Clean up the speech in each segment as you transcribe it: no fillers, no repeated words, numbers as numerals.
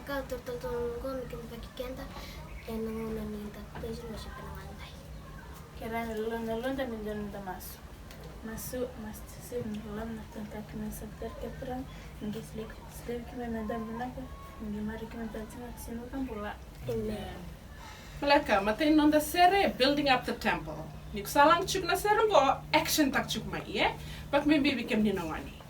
Kau turtul ko mikin pakikenta en nangunan ninta praise and worship penangantay. Kira nalunda minjan masuk masih dalam naftan kaki nasabtar keperang nggak selek kemana dan menaka nggak mari kemana tadi sinu kan pula. Amen. Malaka, matay nonda sere building up the temple. Nik salang chuk na sere go action tak chuk ma iye. Bak me bibi kem ninawani.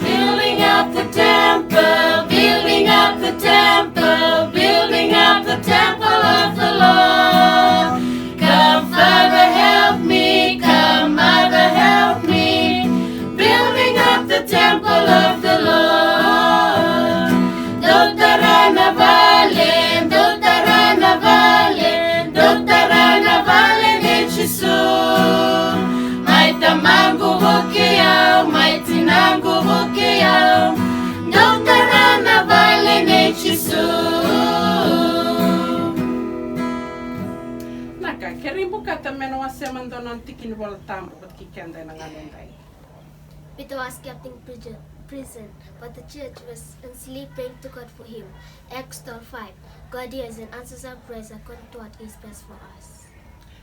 Building up the temple, building up the temple, building up the temple of the Lord. Come, Father, help me, come, Mother, help me, building up the temple of the Lord. Dottarana Valle, Dottarana Valle, Dottarana Valle de Gesù. Mai tamangu bukiau, mai tinangu bukiau, Dottarana Valle de Gesù. Naka, kerimbu kata meno aseman donon tikin wal tambo bat kikenda nanganonday. Peter was kept in prison, but the church was enslaved to God for him. Acts 12:5. God hears and answers our prayers according to what is best for us.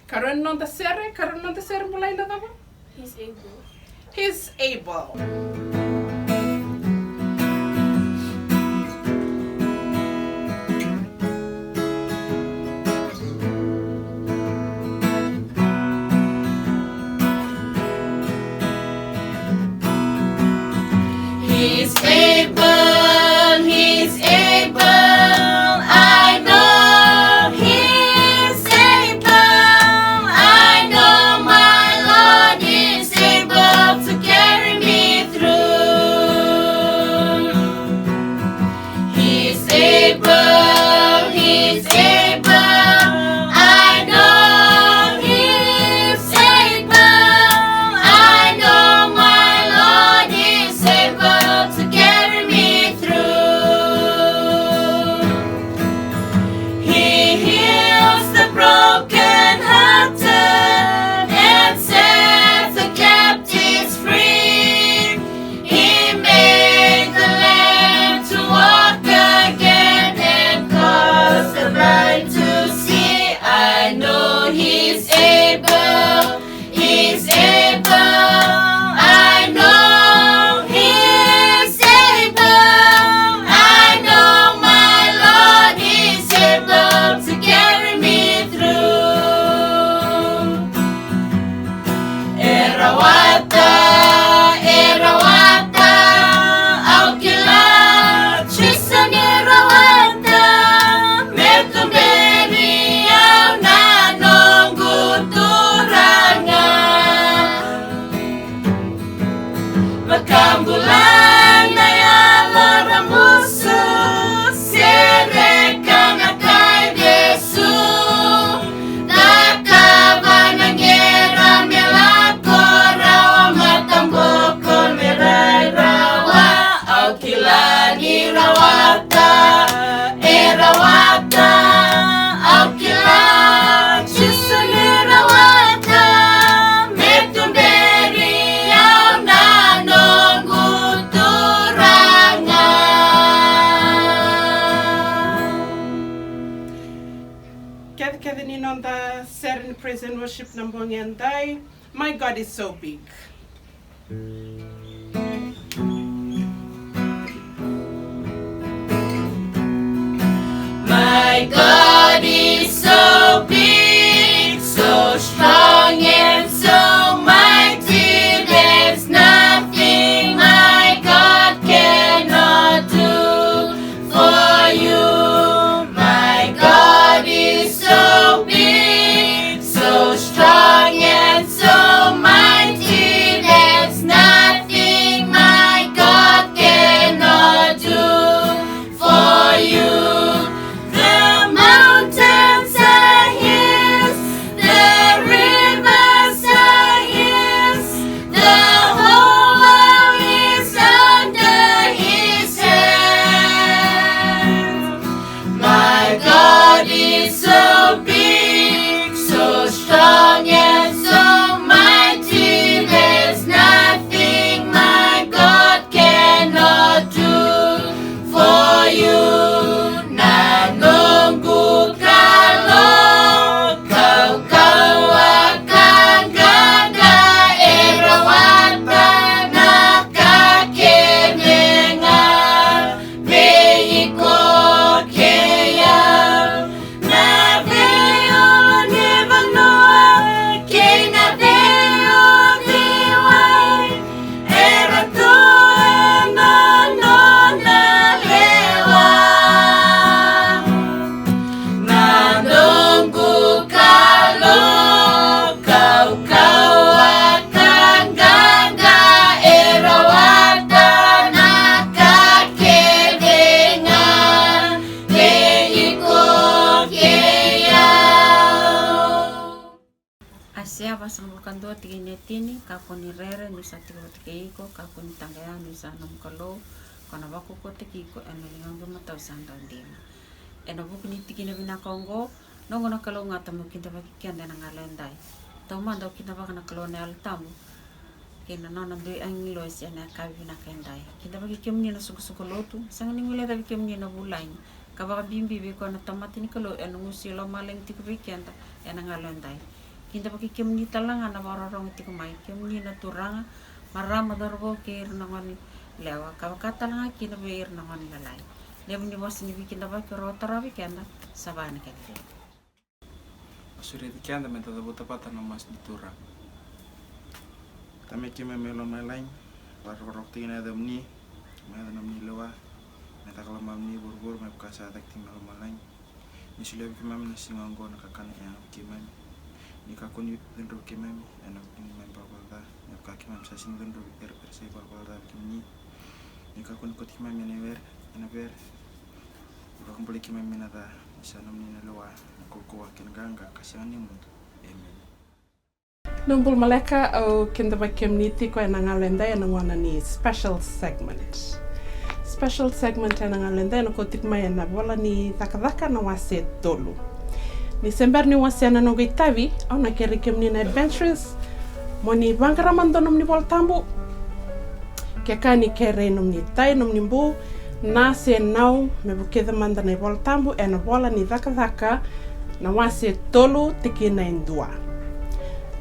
Karon nonda sere mulai na tabo. He's able. He's able. He's able, he's able, I know he's able, I know my Lord is able to carry me through. He's able, I know he's able, I know my Lord is able to carry me through. He heals the broken-hearted and sets the captives free. He made the lame to walk again and caused the blind to see. I know he's able, he's able. I know he's able. I know my Lord is able to carry me through. Erawata, Erawata, Aukila, Chisan Erawata, Metumberi au nanongu turanga. Makambulan na yalara musu, sereka kay Yesu. Nakabanangera melakora matamboko meray rawa. Aukilani rawata, erawata, aukila, chisani rawata, metumberi au nanongu turanga. Kede ni nonda sere in prison worship nambongenday. My God is so big. My God is so big, so strong and so mighty. There's nothing my God cannot do for you. My God is so big, so strong and so mighty. There's nothing my God cannot do for you. The Sia basang bukan dua tiga netini kakoni rere nusa tiga iko kakoni tanggaya nusa nom kalau kana baku ko iko enelingang gema tau sanda ndima eno buku ni tiki na Kongo nongo na kalau ngata mo kinta baki kianda na ngalendai tau manda kinta baka na kalau ne altamu kena nona doi angilo sia na kavi na kendai kinta baki kemni na suku lotu sanga ni ngule tabi kemni na bulain kabaka bimbi be ko na tamati ni kalau eno ngusi lo maleng tiku be kianda ena ngalendai kinta baki kemni talanga na marorong tiku mai kemni na turanga marama darbo ke na ngani lewa kabaka talanga kina be na ngani lalai dia punya bos ni bikin apa kerota weekend sabana kete. Sudah weekend menta da bota pata no mas ditura. Kami kime melon lain par rokti na adam ni ada namni lewa meta kalau mamni burbur me kasa tak tinggal malain. Ni sudah kime mamni singongo na kakan ya kime ni kakon dendro kime enak ni member balda ya kakime sa sing dendro perse balda kime ni kakon kot kime ne ver Kumpuli kime minata isa namni lewa kukuwa kinaganga kasiani mundo. Amen. Numbul maleka o kinda ba kemniti ko na ngalenda na ngwana ni special segment. Special segment na ngalenda na ko tikma na bola ni takadaka na wase tolu. Ni sember ni wase na nongo itavi au na keri kemni na adventures moni bangara mandonum ni bol tambu. Kekani kere num ni tai num ni mbu na se nau me bukeda manda na bola tambu e na bola ni dhaka na wase tolu tiki na indua.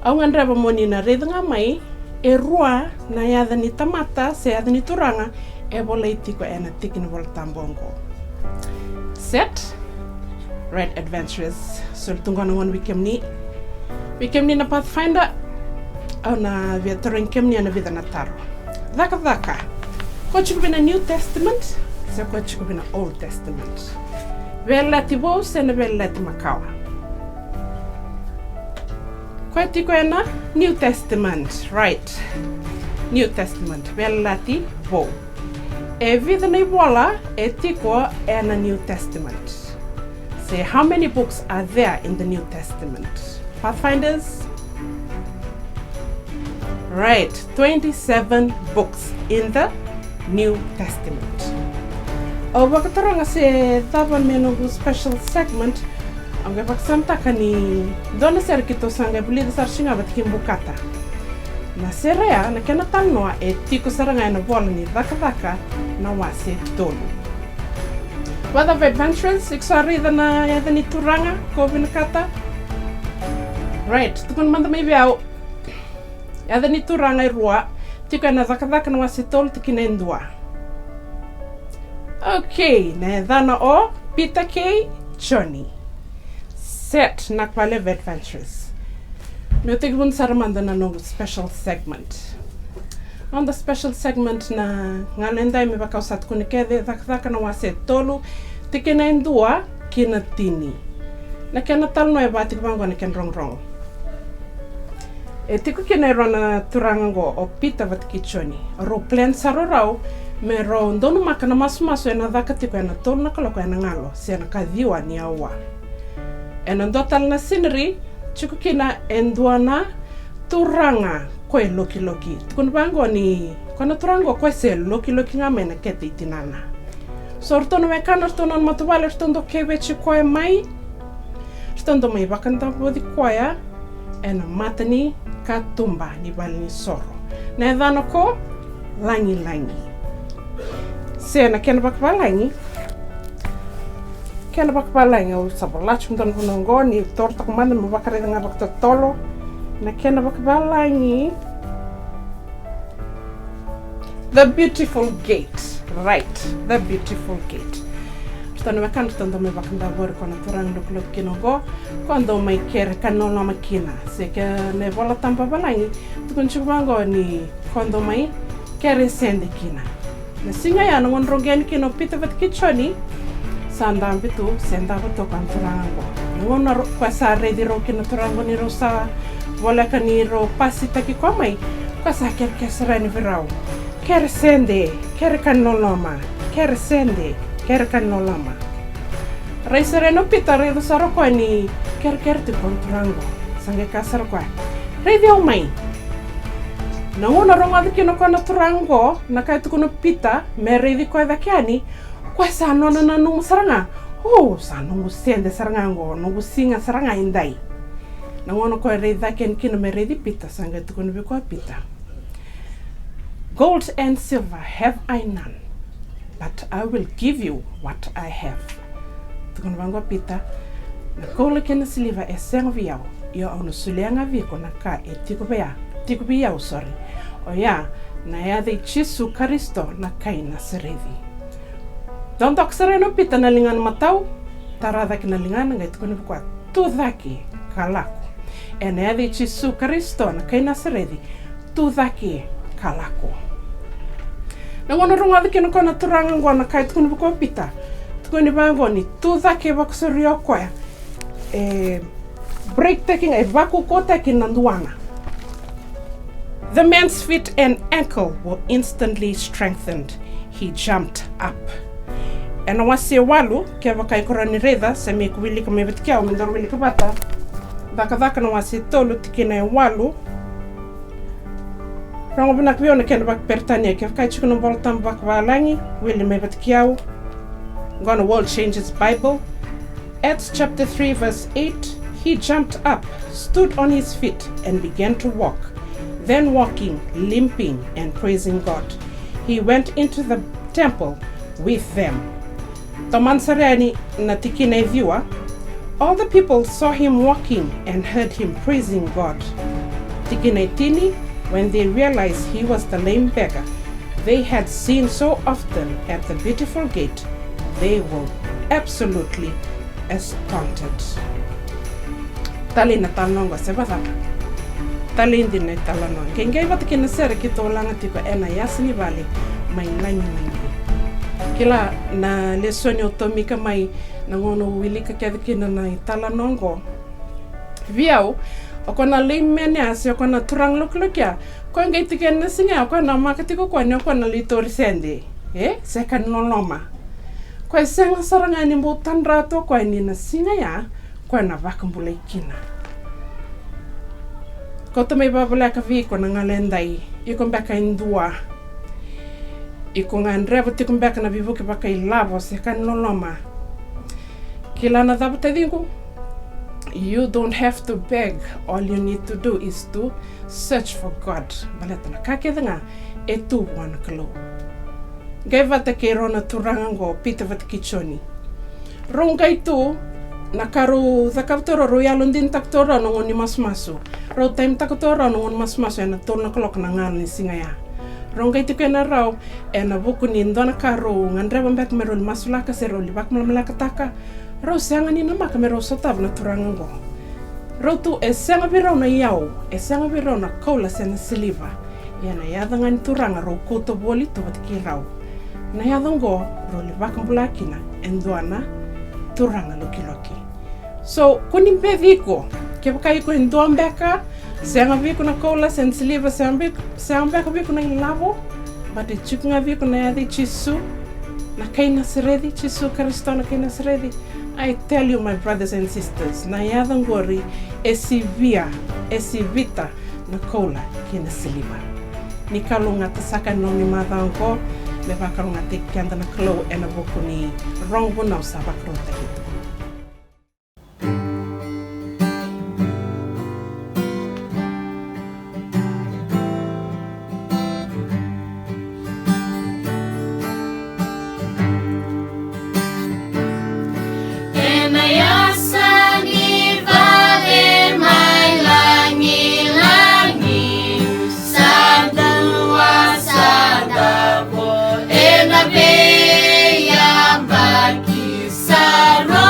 Au ngandraba moni na redanga mai e rua na yada ni tamata se yada ni turanga e bola itiko e na tiki na bola tambongo. Set Red Adventures sultunga na wan wikemni na Pathfinder au na viatoring kemni na vida na taro. Dhaka ko chukubina New Testament se ko chukubina Old Testament. Vela tibo se na vela timakawa. Ko tiko na New Testament, right? New Testament vela tibo. E vida na bola e tiko e na New Testament. Say how many books are there in the New Testament? Pathfinders? Right, 27 books in the New Testament. Wakataranga se taban menu special segment ang gapaksamta kani dona ser kito sanga bulida sar singa bat kimbukata. Na serea na kena tannoa e tiko saranga na bola ni dhaka na wase tolu. What of adventures iksari na yada ni turanga ko binakata? Right, tukun manda maybe au yada ni turanga i rua tiko na dhaka na wase tolu tiki na indua. Okay, na dhana o Peter K. Johnny. Set na kwale adventures. Meu tigbun saramanda na no special segment. On the special segment na ngalenda me bakausat kunikede dhaka na wase tolu tiki na indua kina tini. Na kena talno e batik bango na ken rong. E tiku kina rona turango o Peter Vatkichoni. Ro plan sarorau me ro ndonu makana masu ena dhaka tiku ena tolu na kaloko ena ngalo se ena kadhiwa ni awa. Ena ndotal na sinri chiku kina enduana turanga koe loki. Tukun bango ni kona turango koe se loki ngamena kete itinana. Sortono me kana tono matubale tondo kebe chikoe mai. Tondo mai bakanta bodi koya ena matani katumba ni balni soro. Na dhano ko langi. Sena kena bakbalangi. Kena bakbalangi o sabolach mton hunongo ni torta kumanda mbakare nga bakto tolo. Na kena bakbalangi. The Beautiful Gate. Right, The Beautiful Gate. Tono makana tondo me bakanda bor kona turang loklo kinongo kondo mai kere kanola makina. Seka ne bola tampa balangi. Tukun chubango ni kondo mai kere sende kina. Na singa ya na ngonrongen kino Peter Vatkichoni sandam bitu senda beto kan turango. Ngona kwa sa ready ro kino turango ni rosa wala kaniro pasita ki komai kwa sa ker serani virau. Ker sende, ker kanoloma, ker sende, ker kanoloma. Rai sereno Peter redo saro kwa ni ker ti kon turango. Sange kasar kwa. Reidhi au mai. Nangona ronga dikino kona turango na kai tukuno pita me reidhi ko dakiani kwa sanona na nungu saranga. Oh, sanungu sende saranga ngo nungu singa saranga indai. Nangona ko reidhi ken kino me reidhi pita sanga tukuno biko pita. Gold and silver have I none, but I will give you what I have. Tukuno bango pita. Na kola kena silver e sengo viao. Yo ono sulenga viko na ka e tiku biao sorry. O ya na ya de Jesu Kristo na kai na serevi. Don't sereno pita na lingan matau. Tarada kina lingan ngai tukuno kwa tudhaki kalako. E na ya de Jesu Kristo na kai na serevi tudhaki kalako. Na ngono runga de kina kona turanga ngona kai tukuno kwa pita. Tukuno bango ni tudhaki baksorio kwa. Break-taking a vaku-ko-taking nanduana. The man's feet and ankle were instantly strengthened. He jumped up. And wasi walu, kia wakai korani reda, se me kuwili ka mebet kia o mindor wili ka bata. Daka na wasi tolu tikina e walu. Rango binak biona kena bak pertania, kia wakai chukuna voltam bak walangi, wili mebet kia o. Gonna World Changes Bible. Acts chapter 3 verse 8, he jumped up, stood on his feet, and began to walk. Then walking, limping, and praising God, he went into the temple with them. Tomansarani natikina viwa. All the people saw him walking and heard him praising God. Tikinetini, when they realized he was the lame beggar they had seen so often at the beautiful gate, they were absolutely astounded. Tali na talonga sebata. Tali ndi na talonga. Kengai batikina sere kitolanga tiko ena yasini vale mai lanyi mai. Kila na lesoni otomika mai na ngono wilika kadikina na talanongo. Viau okona limene asi okona turang luklukia. Ko ngai tikena singa okona makatiko kwa okona litori sende. Sekan noloma. Kwa senga saranga ni mbutan rato kwa ni na singa ya kwa na vakambulai kina. Kota mai babula ka viko na ngalendai. Iko mbeka indua. Iko ngandrevo tiko mbeka na vivuke baka ilavo sekan noloma. Kila na dhabute dingu. You don't have to beg. All you need to do is to search for God. Baleta na kakedanga etu wana kalo. Gaivata ke rona turangango pita vat kichoni. Rongai tu nakaru zakaptoro royalon din taktoro nongon ni masmasu. Ro time taktoro nongon masmasu ena torna klok na ngal ni singaya. Rongai tu kena rau ena buku ni ndona karo ngandre bambek merol masulaka sero libak malaka taka. Ro sanga ni nama kamero sotav na turangango. Ro tu esanga biro na yau, esanga biro na kola sena siliva. Yana yadangan turanga ro koto boli to vat kirau. Na yadongo role bakambulakina endoana turanga loki. So kunim pediko ke bakai ko endoambeka senga viko na kola sensiliva sembeka viko na ilavo but chikunga viko na yadi chisu na kaina seredi chisu Kristo na kaina seredi. I tell you my brothers and sisters na yadongori esivita na kola kina siliva ni kalunga tasaka no ni madango me vakarunga te kianda na klo ena boku ni rongo na usaba krota hito. Sorrow.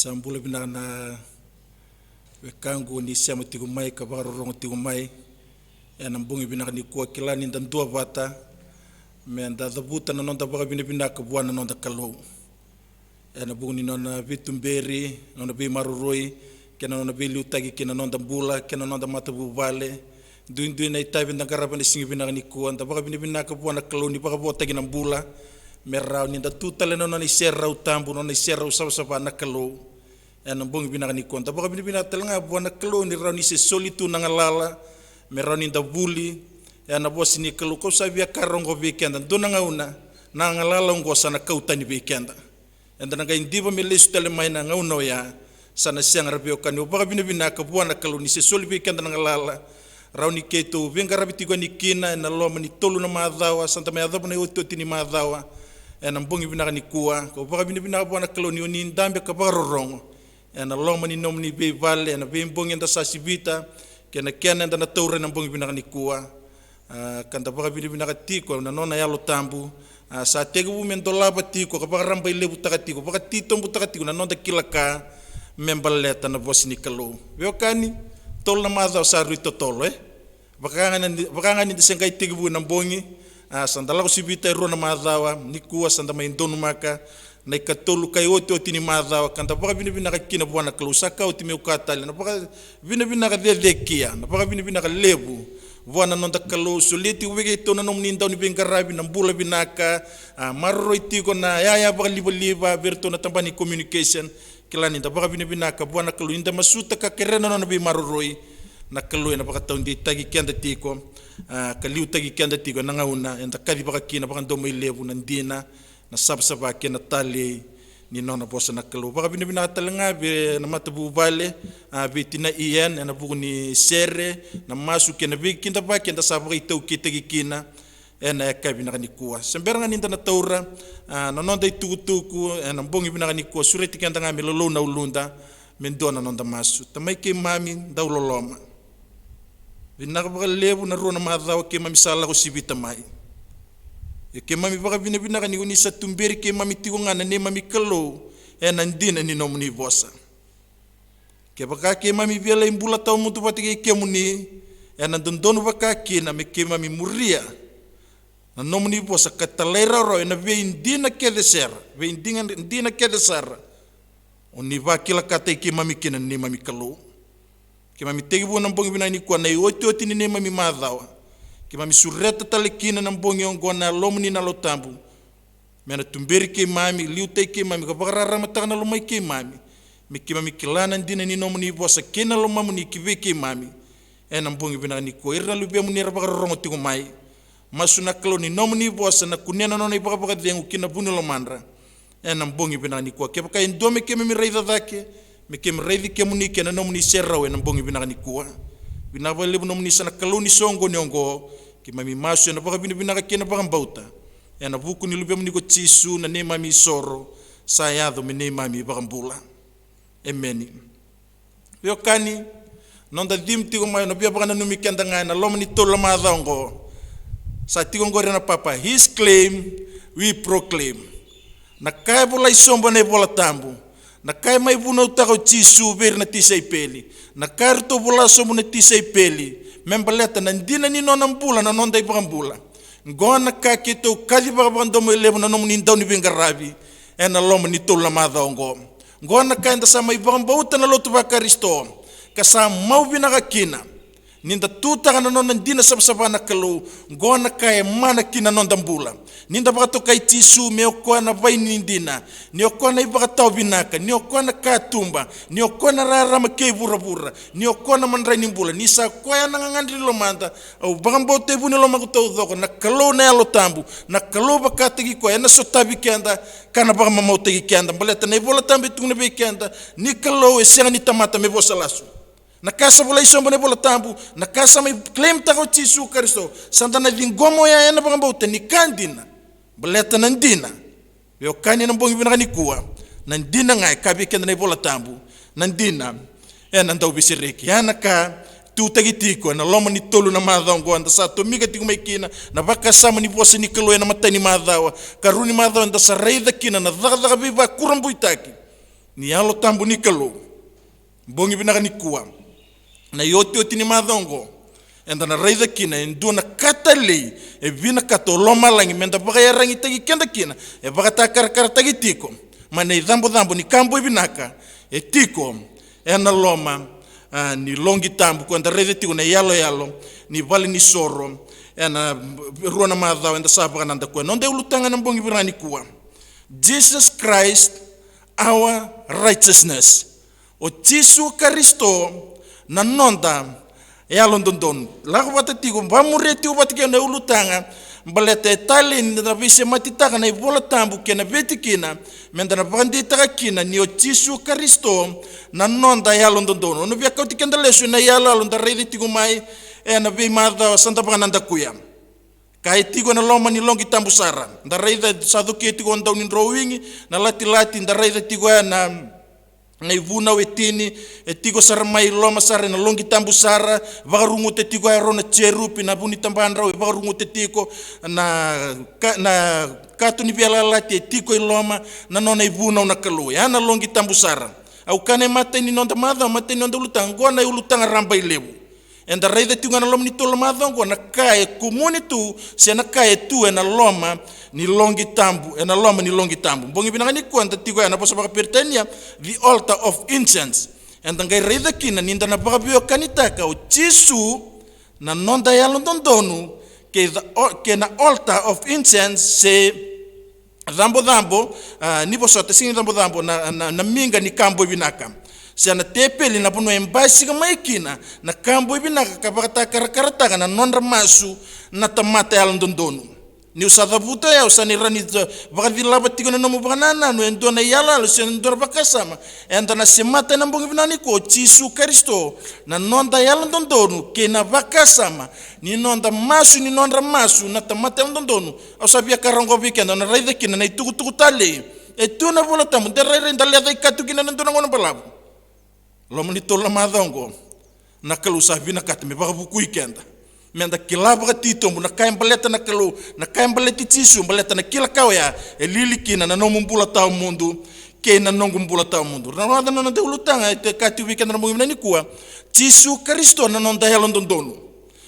Sambula binana wekangu ni siamo tigumai kabarongo tigumai enambungi binaka ni kuwa kilani ndandua vata menda dabuta na nonda baga binaka buana nonda kalau enabungi nona vitumberi nona bi maruroi kena nona bi liutagi kena nonda bula kena nonda matabu vale duin na itabi ndangaraban ni singi binaka ni kuwa nda baga binaka buana kalau ni baga bota gina bula merau ni nda tutale nona ni serau tambu nona ni serau saba na kalau enambungi binaka ni kuwa nda baga binaka talanga buana kalau ni rau ni se solitu nangalala merau ni nda buli na bosi ni kalau kau sabia karongo weekend dona ngauna na ngalala ngo sana kautani weekend enda nga indiba melesu tele mai na ngauna ya sana siang rabio kan obaga bina ka buana kalau ni se soli weekend na ngalala rauni keto venga rabiti go ni kina na loma ni tolu na madawa santa mai adabu na yoto tini madawa na mbongi bina ni kuwa ko obaga bina buana kalau ni oni ndambe ka barorongo na loma ni nomni be vale na be mbongi nda sasibita kena enda na taure na mbongi bina ni kuwa kanta baka bina tiko na nona yalo tambu sa tegu mendola batiko ka baka ramba ile butaka tiko baka tito butaka tiko na nonda kilaka membaleta na bosi ni kalau weokani tol na maza sa rito tolo baka ngani disengai tegu na mbongi sandala ko sibita ro na mazawa ni kuwa sanda mai ndonu maka na ikatolu kai oto tini mazawa kanta baka bina kina buana kalau saka oti me ukatali na baka bina ka dekia na baka bina ka lebu buana nonda kalau soliti wege to na nomni ndau ni bengarabi na mbula binaka marro itiko na ya baka liba verto na tambani communication kilani nda baka binaka buana kalau inda masuta ka kerena na bi marroi na kalau na baka taundi tagi kenda tiko kaliu tagi kenda tiko na ngauna enda kadi baka kina baka ndo mai lebu na ndina na sabsaba kena tali ni nona bosa na kalau baka bina talanga be na matabu vale be tina ien na buku ni sere na masu kena be kinda ba kenda sabra itau kitegi kina ena ka bina ni kuwa semberanga ninda na taura na nonda itukutuku na mbongi bina ni kuwa sureti kenda ngami lolo na ulunda mendona nonda masu tamai ke mami dauloloma bina ba lebu na rona madhaw ke mami sala ko sibita mai ke mami baka bina ni uni satumberi ke mami tigonga na ne mami kalau ndina ni nomni bosa ke baka ke mami vela imbula tau mutu pati ke muni ndondonu baka ke na me ke mami muria na nomni bosa katalera ro na ve indina ke desera ve indina ke desera oni va kila kata ke mami ke na ne mami kalau ke mami tegi bona mbongi bina ni kwa na oti ni ne mami madawa ke mami sureta talekina na mbongi ongo na lomni na lotambu mena tumberi ke mami liutei ke mami ka bakarara matana lomai ke mami me ke mami kilana ndina ni nomni bosa kena lomamu ni kive ke mami ena mbongi bina ni ko irna lubia muni ra bakarongo tigo mai masuna klo ni nomni bosa na kunena nona ibaka baka dengu kina buni lomandra ena mbongi bina ni ko ke baka indome ke mami reida dake me ke reidi ke muni ke na nomni serrawe na mbongi bina ni ko bina vale nomni sana klo ni songo ni ongo ki mami masu na baka bina ka kena baka bauta ena buku ni lubia muni ko tisu na ne mami soro sayado me ne mami baka bula emeni weokani nonda dimti ko mai no bia baka na numi kenda ngai na lomni tola madongo sa tigongo rena papa his claim we proclaim na kai bola isomba ne bola tambu na kai mai buno tako tisu ver na tisai peli na karto bola somo na tisai peli membaleta na ndina ni nona mbula na nonda ibaka mbula ngona ka kito kali baka bando mo lebu na nomni ndau ni bengarabi ena loma ni tola madongo ngona ka enda sama ibaka mbauta na lotu baka risto kasa mau binaka kina ninda tuta kana nona ndina sabsabana kalau ngona ka mana kina nonda mbula ninda baka tokai tisu me okona vai nindina ni okona ibaka tau binaka ni okona katumba ni okona rarama ke bura ni okona mandrai nimbula ni sa koya nangangandri lomanda au baka mbote buni loma kutau dhoko na kalau na yalo tambu na kalau baka tegi koya na sotabi kenda kana baka mamau tegi kenda mbaleta na ibola tambi tungna be kenda ni kalau esenga ni tamata me bosa lasu na kasa bola isomba ne bola tambu na kasa mai claim tako tisu karisto santana lingomo ya ena baka mbote ni kandina baleta na ndina weokani na mbongi bina ni kuwa na ndina ngai kabi kenda na bola tambu na ndina ena ndau bisireki yana ka tu tagitiko na loma ni tolu na madongo anda sa to miga tiku maikina na baka sama ni bosa ni kelo na matani madawa karuni madawa anda sa raida kina na daga biba kurambu itaki ni alo tambu ni kalo bongi binaka ni kuwa na yoti ni madongo enda na raida kina endo na katale e vina kato loma langi menda baka yarangi tagi kenda kina e baka takar tagi tiko mana i dambo ni kambo ibinaka e tiko e na loma ni longi tambu ko enda raida tiko na yalo ni vali ni soro e na ruana madao enda sabaka nanda ko nonde ulutanga na bongi birani kuwa Jesus Christ our righteousness o Jesu Kristo na nonda ya london lago batatigo bamureti ubatike na ulutanga balete talin na bise matitaka na ibola tambu kena betikina menda na bandita kina ni o Jesu Kristo na nonda ya london no via kautikenda lesu na ya londa reidi tigo mai e na be madha santa pananda kuya kai tigo na loma ni longi tambu sara nda reida saduki tigo ndau ni drawing na lati nda reida tigo na ngai vuna wetini e tigo sarmai loma sara na longi tambu sara vagarungu te tigo rona cherupi na buni tambandra we vagarungu te tigo na katuni biala lati e tigo loma na nona ivuna na kalu ya na longi tambu sara au kane mate ni nonda madha mate ni nonda ulutanga gona ulutanga ramba ilebu enda reida tigo na loma ni tola madha gona kae kumuni tu se na kae tu na loma ni longi tambu na loma ni longi tambu bongi binanga ni kwanta tigo na posa baka pertenia the altar of incense enda ngai reida kina ninda na baka bio kanitaka o Jesu na nonda ya londondonu ke na altar of incense se dhambo ni bosote sini dhambo na minga ni kambo binaka sana tepeli na puno embasi kama ikina na kambo ibinaka kabata karakarata na nonra masu na tamata ya londondonu ni usada buta ya usani rani vakadila batiko na nomu banana no endo na yala lo sen endo bakasama enda na semata na mbongi binani ko Jesu Kristo na nonda ya londondonu ke na bakasama ni nonda masu ni nonra masu na tamata ya londondonu ausabia karango weekend na raida kina na ituku tale e tu na bola tamu de raida ndale da ikatu kina na ndona ngona balabu lo monito la madongo na kalusa vina katme baka buku weekend menda kilabra tito na kaim baleta na kalu na kaim baleti tisu baleta na kila kawya elili kina na nomumbula ta mundu ke na nongumbula ta mundu na nada na de ulutanga te kati weekend na mungina ni kuwa Jesu Kristo na nonda ya londondonu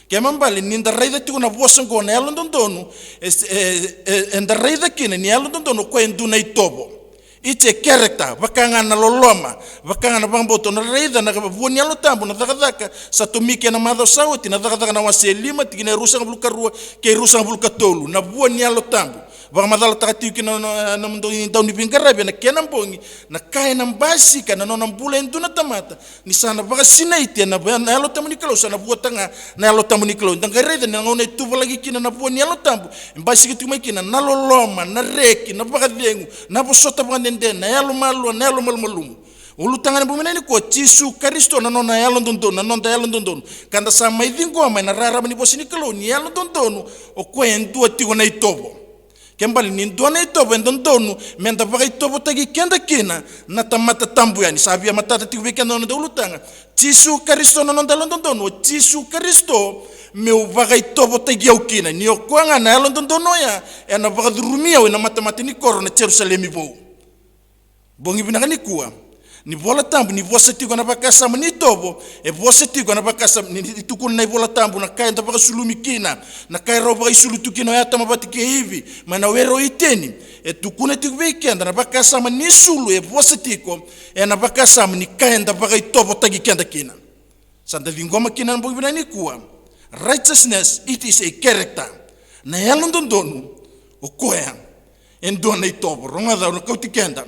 ke mambali ninda raida tiku na bosango na ya londondonu enda raida kina ni ya londondonu ko enduna itobo ite character vakanga na loloma vakanga na bamboto na reida na vuoni alo tambu na dakadaka satomike na madho sauti na dakadaka na waselima tikine rusanga bulukarua ke rusanga bulukatolu na vuoni alo tambu vakamadala takatiuki na mundo ndau ni bingarabe na kena mbongi na kai na mbasika na nona mbula enduna tamata ni sana vakasinaite na alo tambu nikalo sana vuotanga na alo tambu nikalo ndangareida na ngone tuvo lagi kina na vuoni alo tambu mbasika tumaikina na loloma na reki na vakadengu na bosota ndende na yalo malu na yalo malmalum ulutanga mbumene ko Jesu Kristo na nona yalo ndondonu na nonda yalo ndondonu kanda sama idingo ma na rara ni bosini koloni yalo ndondonu o kwendu atigo na itobo kembali ni ndona itobo ndondonu menda baka itobo tagi kenda kina na tamata tambu yani sabia matata tigo weekend na ulutanga Jesu Kristo na nonda ndondonu Jesu Kristo meu baka itobo tagi ukina ni okwanga na yalo ndondonu ya na baka durumia we na matamati ni korona Jerusalem ibo bongi binaka ni kuwa ni vola tambu ni vosa tigo na bakasa ni tobo e vosa tigo na bakasa ni tukun na vola tambu na kai ndabaka sulumikina na kai roba isulu tukino ya tamabatike hivi mana wero iteni e tukune tigo weekend na bakasa ni sulu e vosa tigo e na bakasa ni kai ndabaka itobo tagi kenda kina sanda lingoma kina bongi binaka ni kuwa righteousness it is a character na yalondondonu okoya endona itobo ronga da no kautikenda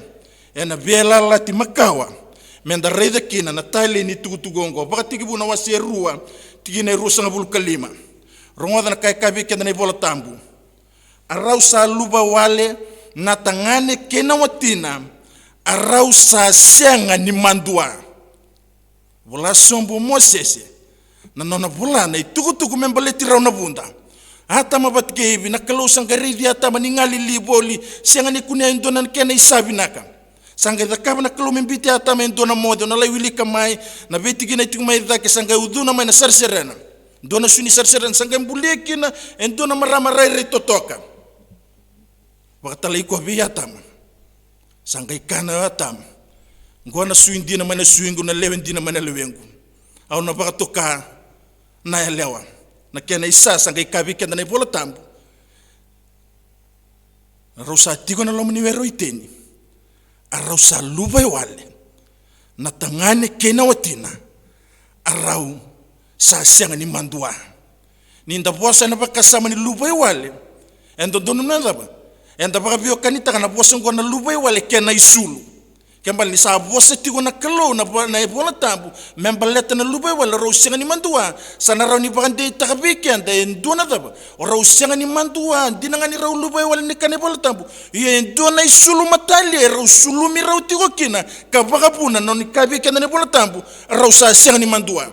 ena vela lati makawa menda reida kina na tale ni tugutugongo baka tigibu na waserua tigine rusanga bulu kalima rongoda na kai kabi kenda na bola tambu arau sa luba wale na tangane kena watina arau sa senga ni mandua bola sombo mosese na nona bola na tugutugu membaleti rauna bunda hata mabatike hivi na kalusa ngaridi hata maningali liboli senga ni kunia indona kena isabinaka sanga da kabana kalumi mbiti ata mendona modo na laiwili kamai na beti gina tingmai dake sanga uduna mai na sarserena dona suni sarserena sanga mbulekina endona marama rai totoka wakatala iko biya tama sanga ikana atama ngona suindina mana suingu na lewendina mana lewengu au na baka toka na ya lewa na kena isa sanga ikabi kenda na bola tambu rausa tigo na lomni wero iteni arausa lubai wale na tangane kena watina arau sa sianga ni mandua ni nda bosa na baka sama ni lubai wale endo donu na daba enda baka bio kanita kana bosa ngona lubai wale kena isulu kembali ni sa bosa tigo na kalo na bola tambu membaleta na lubai wala rausianga ni mandua sana rau ni bakande takabiki anda endona daba o rausianga ni mandua dinanga ni rau lubai wala ni kane bola tambu ye endona isulu matali rau sulu mi rau tigo kina kabaka puna no ni kabiki anda ni bola tambu rau sa sianga ni mandua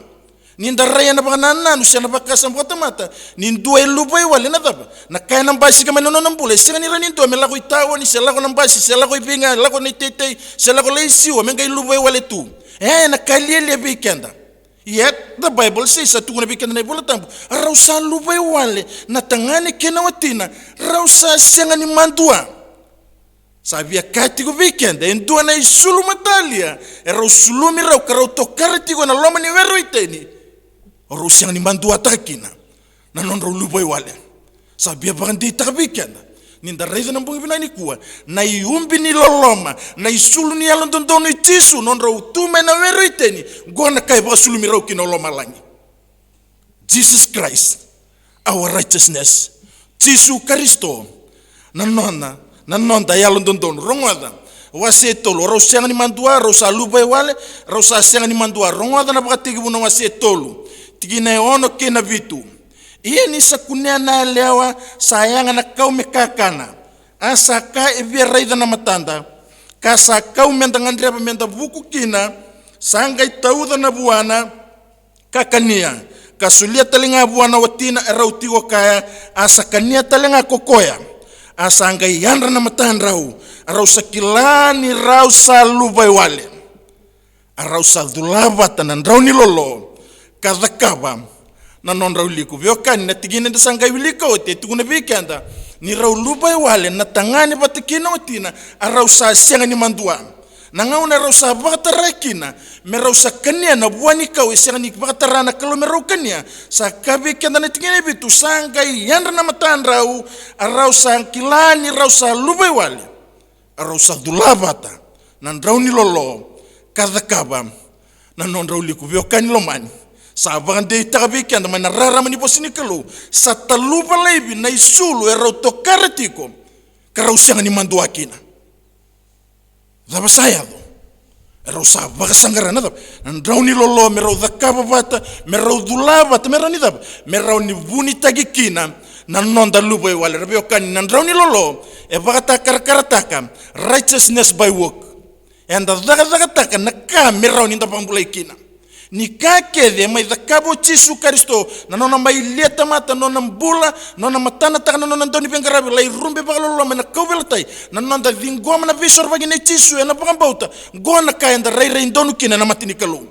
ninda raya na baka nanu siya na baka sa mga mata nindu ay lubai wala na daba na kaya ng basi kami nono ng bulay siya nila nindu may lako itawa ni siya lako ng basi siya lako ibinga lako na itetay siya lako laisiwa may kaya lubai wala tu na kaliya bikenda yet the Bible says at tukuna bikenda na ibola tambu raw sa lubai wala na tangani kinawatina raw sa siya nga ni mandua sabi ya kati ko bikenda endua na isulu matalia raw sulumi raw karaw tokarati ko na loma ni wero iteni oro siang ni mandua takina na non ro lubai wale sabia bagandi takabikenda ninda raiza nambungi binani kuwa na iumbi ni loloma na isulu ni alon dondono itisu non ro tume na wero iteni gona kai ba sulu mi ro kino loma langi Jesus Christ our righteousness Tisu Kristo na nonda yalon dondono rongwada wase tolu ro siang ni mandua ro sa lubai wale ro sa siang ni mandua rongwada na bakatigi buno wase tolu tigina ono kena vitu iye ni sakunia na lewa sayanga na kau mekakana asa ka evia raida na matanda kasa kau mendangandria menda buku kina sanga itauda na buana kakania kasulia talinga buana watina erautigo kaya asa kania talinga kokoya asa anga yandra na matandrau arau sakilani rau salubai wale arau sadulava tanandrau ni lolo kadakaba na non rau liku viokan na tigina de sanga wiliko te tuguna bikanda ni rau lubai wale na tangani batikina otina arau sa sianga ni mandua na ngauna rau sa batarakina me rau sa kania na buani kau sianga ni batarana kalau me rau kania sa kabikanda na tigina bitu sanga yandra na matan rau arau sa kilani rau sa lubai wale arau sa dulabata nan rau ni lolo kadakaba na non rau liku viokan lomani sabangan de takabiki anda mana rara mani posini kalo sa talupa leibi na isulu erau tokaratiko karau sianga ni mandua kina daba saya do erau sa baka sangarana daba nandrau ni lolo merau dakaba bata merau dulaba ta merau ni daba merau ni buni tagi kina nanonda lubai wale rabio kani nandrau ni lolo e baka takar righteousness by work and the daga na merau ni daba mbulai kina ni kakede mai dakabo Tisu Kristo na nona mai leta mata nona mbula nona matana takana nona ndoni pengarabi lai rumbe bagalo na kobeltai na nona dingoma na visor bagine Tisu na pagambauta gona kaenda rai ndonu kina na matini kalu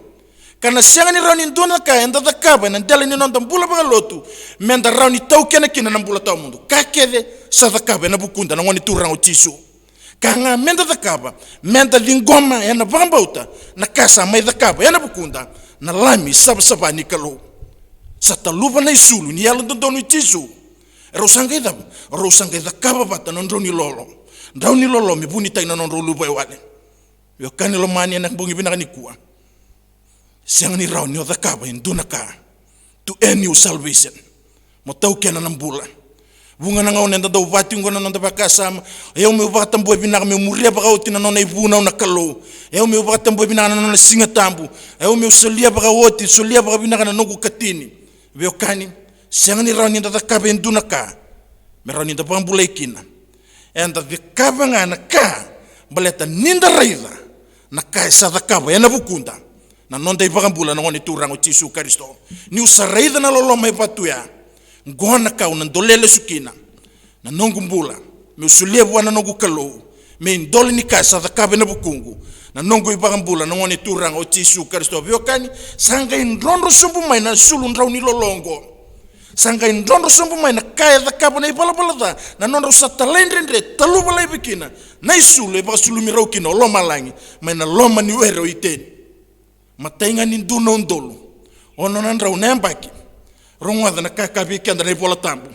kana sianga ni rauni ndona kaenda dakaba na dela ni nona mbula bagalotu menda rauni tau kena kina na mbula tau mundu kakede sa dakaba na bukunda na ngoni turang Tisu kanga menda dakaba menda dingoma na pagambauta na kasa mai dakaba na bukunda na lami saba ni kalo sa talupa na isulu ni yalon dono Tisu rosanga ida kaba bata non ni lolo ndau ni lolo mi buni tai non ro lubai wale yo kanilo mani na bongi binakani kuwa siang ni raw ni o kaba induna ka to end your salvation mo tau kena nambula bunga na ngaone ndado vati ngona nda bakasama eu me vata mbo binaka me muria baka otina nona ibuna na kalo eu me vata mbo binaka nona singa tambu eu me usalia baka oti sulia baka binaka na nogu katini veokani siangani rani nda kaba induna ka me rani nda pambula ikina enda de kaba ngana ka baleta ninda raida na ka sa kaba ena bukunda na nonda ibakambula na ngoni turango Tisu Kristo ni usaraida na lolo mai patuya ngona kau na dolele sukina na nongu mbula me usulia bwana nongu kalo me ndole ni kasa kabe na bukungu na nongu ibakambula na ngoni turango Tisu Kristo viokani sanga indrondo sumbu mai na sulu ndrau ni lolongo Sanga indondro sombo mai na kaya da kapa na ipala da na nondro sa talendrendre taluba lai bikina na isulu e basulu mirau kina loma langi mai na loma ni wero iteni matainga ni nduna undolu ono nandra unembaki rongwada na kaka bikenda na ipola tambu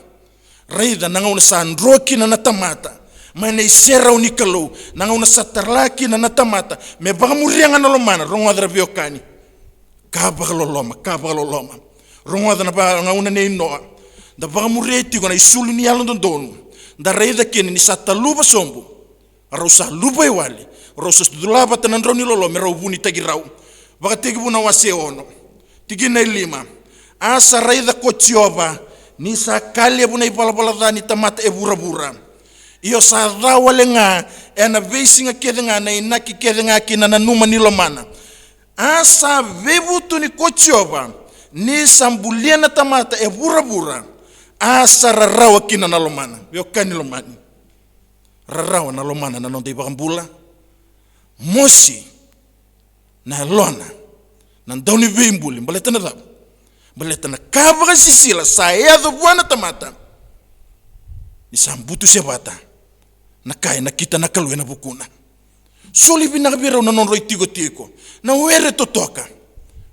raida na ngauna sa androki na tamata mai na isera unikalo na ngauna sa tarlaki na tamata me bagamurianga na lomana rongwada biokani kaba loloma rongwada na ba ngauna ne inoa da bagamureti gona isulu ni yalo ndonu da raida kene ni sataluba sombo rosa luba iwali rosa studulaba tanandroni lolo mera ubuni tagirau bakategi buna wase ono tigina lima asa raida kochioba ni sa kale buna ipala dani tamata e bura iyo sa dawale nga ena vesinga kedenga na inaki kedenga kina na numa ni lomana asa vebutu ni kochioba ni sambulia na tamata e bura asa rarawa kina na lomana yokani lomani rarawa na lomana na nonde bakambula mosi na lona na ndoni vimbuli mbaletana da mbaletana kabra sisila saya do buana tamata ni sambutu sebata na kai na kita na kalwe na bukuna soli bina bira na non roitigo tiko na were totoka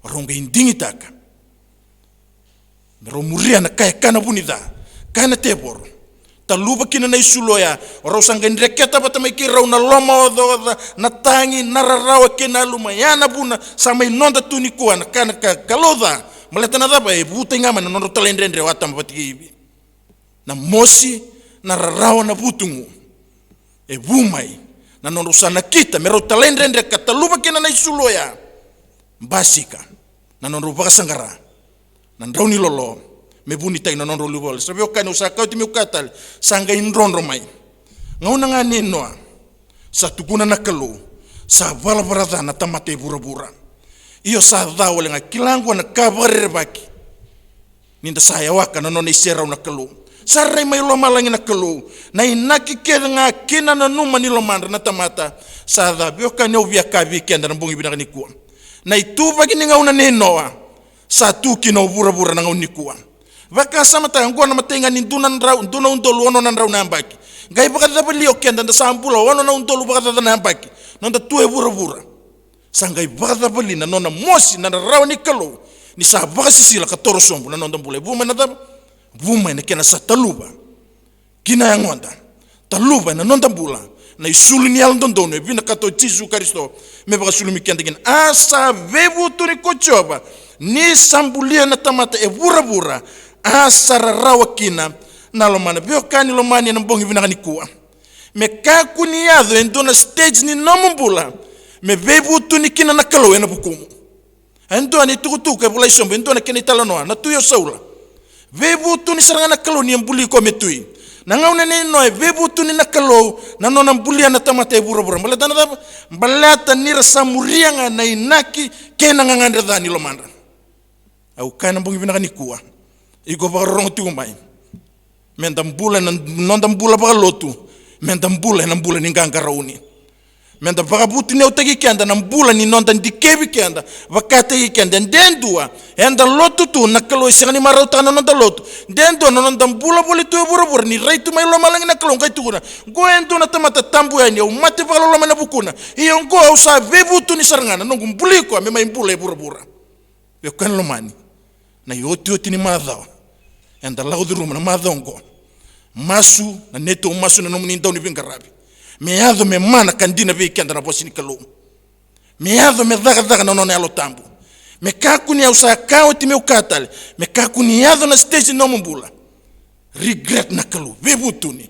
ronga indingi taka ro muria na kai kana bunida kana tebor taluba kina na isuloya rosanga ndreketa batamai kirau na loma odo na tangi na rarawa kina lumayana buna sama inonda tunikuwa na kana kaloda maletana daba e buta ngama na nondo talendrendre watam batibi na mosi na rarawa na butungu e bumai na nondo sana kita mero talendrendre kataluba kina na isuloya basika na nondo bakasangara na ndauni lolo me buni tai na nondo lubol sabio kana usaka timi ukatal sanga indrondo mai ngauna ngani noa sa tukuna na kalu sa balbarada na tamate bura iyo sa dawle nga kilango na kabarre baki ninda saya waka na nona isera na kalu sarre mai lo malangi na kalu na inaki keda nga kina na numa ni lo mandra na tamata sa da bio kana ubia kavi kenda na bungi binakani kuwa na ituba kini ngauna ni noa sa tukino bura na ngauni kuwa vaka samata ngona matenga ni nduna undolu ono na ndrau nambaki ngai bakada bali okenda nda sambula ono na undolu bakada nambaki nonda tuwe bura sangai bakada bali na nona mosi na raw ni kalo ni sa bakasisila ka toro sombu na nonda bule buma na dab buma na kena sa taluba kina yangonda taluba na nonda bula na isulu ni al ndono bina kato Jesu Kristo me bakasulu mikenda gin asa vebu turi kochoba ni sambulia na tamata e bura asara rawa kina na lomana biokani lomani na bongi vinakani kuwa me kakuni yadho endona stage ni nomumbula me bebu tuni kina na kalo ena bukumu endo ni tukutuka bula isombo endo na kena italanoa na tuyo saula bebu tuni saranga na kalo ni mbuli ko metui na ngauna ni noe bebu tuni na kalo na nona mbuli na tamata e bura mbalata nira samurianga na inaki kena ngangandra dhani lomanda au kana bongi vinakani kuwa iko bagarong tumai mendambula nondambula bagalotu mendambula nambula ningangarauni menda bagabuti ne utagi kenda nambula ni nondan dikebi kenda vakate kenda ndendua enda lotu tu nakalo isani marauta na nonda lotu ndendo nondambula boli tu bura ni raitu mai lo malangi nakalo ngai tuguna go endo na tamata tambu yani umate bagalo mana bukuna iyo ngo usa bebutu ni sarangana nongu mbuliko ame mai mbula bura yo kan lo mani na yoti ni madhawa enda laudu ruma na madhongo masu na neto masu na nomuni ndau ni bingarabi meado me mana kandina be kenda na bosini kalu meado me daga na nona alo tambu me kakuni au sa kaoti me ukatale me kakuni ado na stage no mbula regret na kalu bebutuni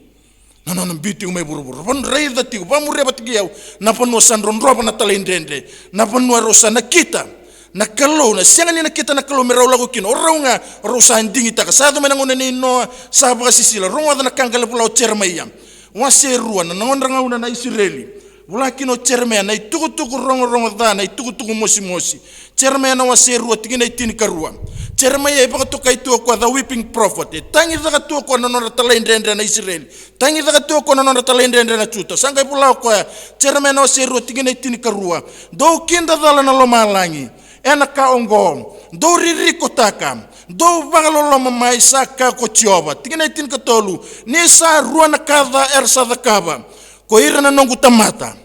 na nona mbiti ume buru bon reida tiu ba mureba tigiau na ponu sandron roba na talendende na ponu rosa na kita na kalo na sianga ni na kita na kalo merau lagu kino oronga rosa ndingi taka sado menangone ni no sabra sisila ronga na kangale pula cermeyam waserua na ngondra ngauna na Israeli bula kino cermeya na itukutuku ronga dha na itukutuku mosi cermeya na waserua tigina itini karua cermeya iba to kaitu kwa the weeping prophet tangi daga to kwa na talendende na Israeli tangi daga to kwa na talendende na chuta sanga pula kwa cermeya na waserua tigina itini karua do kinda dhala na lomalangi ena kaongo do ririko taka do bagaloloma mai sa ka ko tioba tigina tin ka tolu ni sa ruana kada sa da kaba ko irana nongu tamata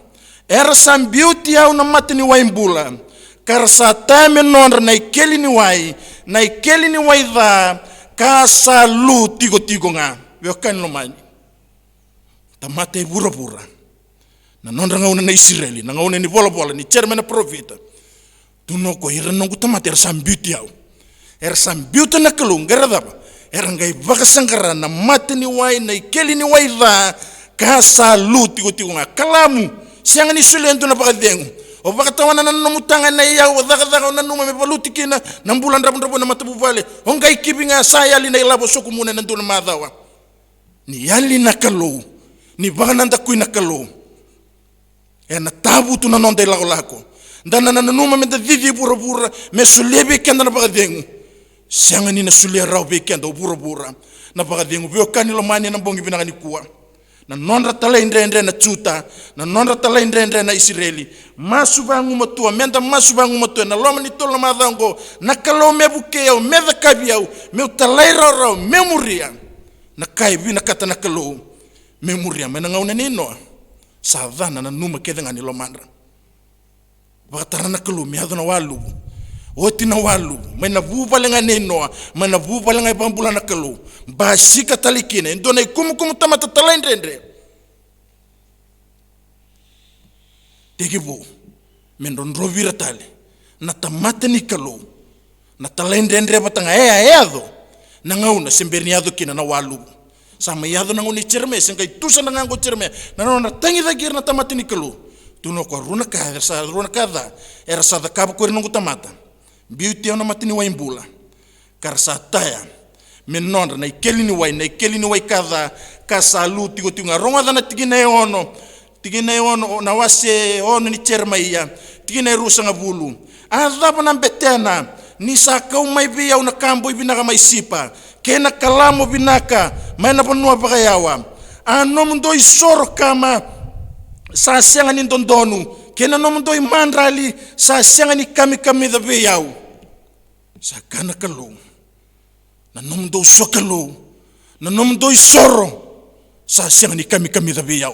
sam beauty au na matini waimbula kar sa tame nonra na ikeli ni wai da ka sa lu tigo nga veo kan lo mai tamate bura na nonra ngauna na Israeli na ngauna ni bola ni chairman profita tuno ko irana nongu tamata sam beauty au sam beauty na kalung garadaba ngai bakasangara na matini wai na ikeli ni wai da ka sa lu tigo nga kalamu siang ni sulen tu na pakadengu o bakatawana na numutanga na iya o daga na numa me balutikina na bulan rabon na matabu vale o ngai kibinga saya li na ilabo soku muna na nduna madawa ni yali na kalo ni bagananda kuina kalo na tabu tu na nonde lako dana na numa me didi bura me sulebe kenda na pakadengu siang ni na sulia rau be kenda bura na pakadengu bio kanilo mani na bongi binagani kuwa na nonra tala indre na chuta na nonra tala indre na Israeli masubangu matua menda masubangu matua na loma ni tola madango na kalo mebuke au meda kabiau me talai rau memoria na kaibi na kata na kalo memoria mena ngauna nino savana na numa kedenga ni lomandra bakatara na kalo miado na walu oti na walu mena bubalenga nino mena bubalenga bambula na kalo basika talikine ndona ikumu tamata talendrendre tegibo mendon rovira tale na tamata ni kalo na talendrendre batanga eado na ngauna semberniado kina na walu sama yado na nguni cerme sengai tusa na ngango cerme na nona tangi dagir na tamata ni kalo tuno ko runa kada era sa da kabo ko nungu tamata beauty ona matini waimbula karsa taya menonda na ikeli ni wai kada kasalu tigo ronga dana tigine ono na wase ono ni chermaia tigine rusanga bulu adaba na betena ni sakau mai bia una kambo ibinaka mai sipa kena kalamo binaka maina ponua bagayawa anomundo isoro kama sa senga ni ndondonu kena nomundo imandrali sa senga ni kami da beyau sa kana kalo na nomundo sokalo na nomundo isoro sa senga ni kami da beyau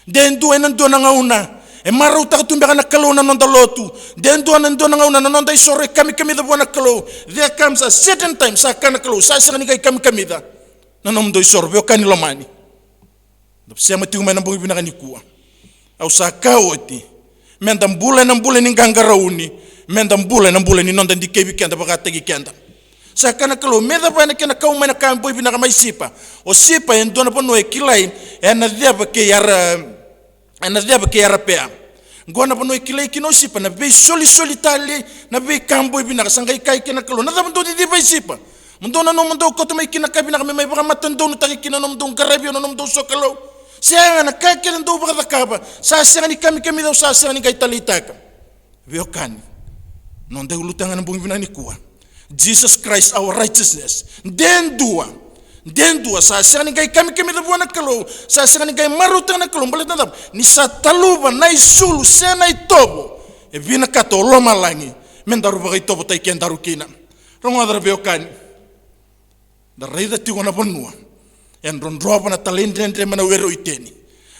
den do enando na ngauna e marau ta tumbe kana kalo na nonda lotu den do na ngauna na nonda isoro kami da bona kalo there comes a certain time sa kana kalo sa senga ni kami da na nomundo isoro be kani lomani do sema tu mena bo bina kanikua au sakawoti mendam bule ni gangarauni mendam bule ni nonda di kebi kenda bakata gi kenda sakana kalo meda bana kena kau mena kan boy bina mai sipa o sipa en dona pono ekilai en deba ke yara pea ngona pono ekilai kino sipa na be solitali na be kan boy bina sangai kai kena kalo na daba di be sipa mundona no mundo ko to mai kina kabina mai baka matando no taki kina no mundo karabio no mundo sokalo sianga na kakele ndo baka kaba sa sianga ni kami do sa sianga ni kai talitaka viokani non de lutanga na bungi bina ni kuwa Jesus Christ our righteousness den dua sa sianga ni kai kami do buana kalo sa sianga ni kai maruta na kalo balet na ni sa taluba na isulu sena itobo e vina kato loma langi mendaru baka itobo tai kendaru kina ronga dra viokani da reida ti wana bonua en rondroba na talendrendre mana wero iteni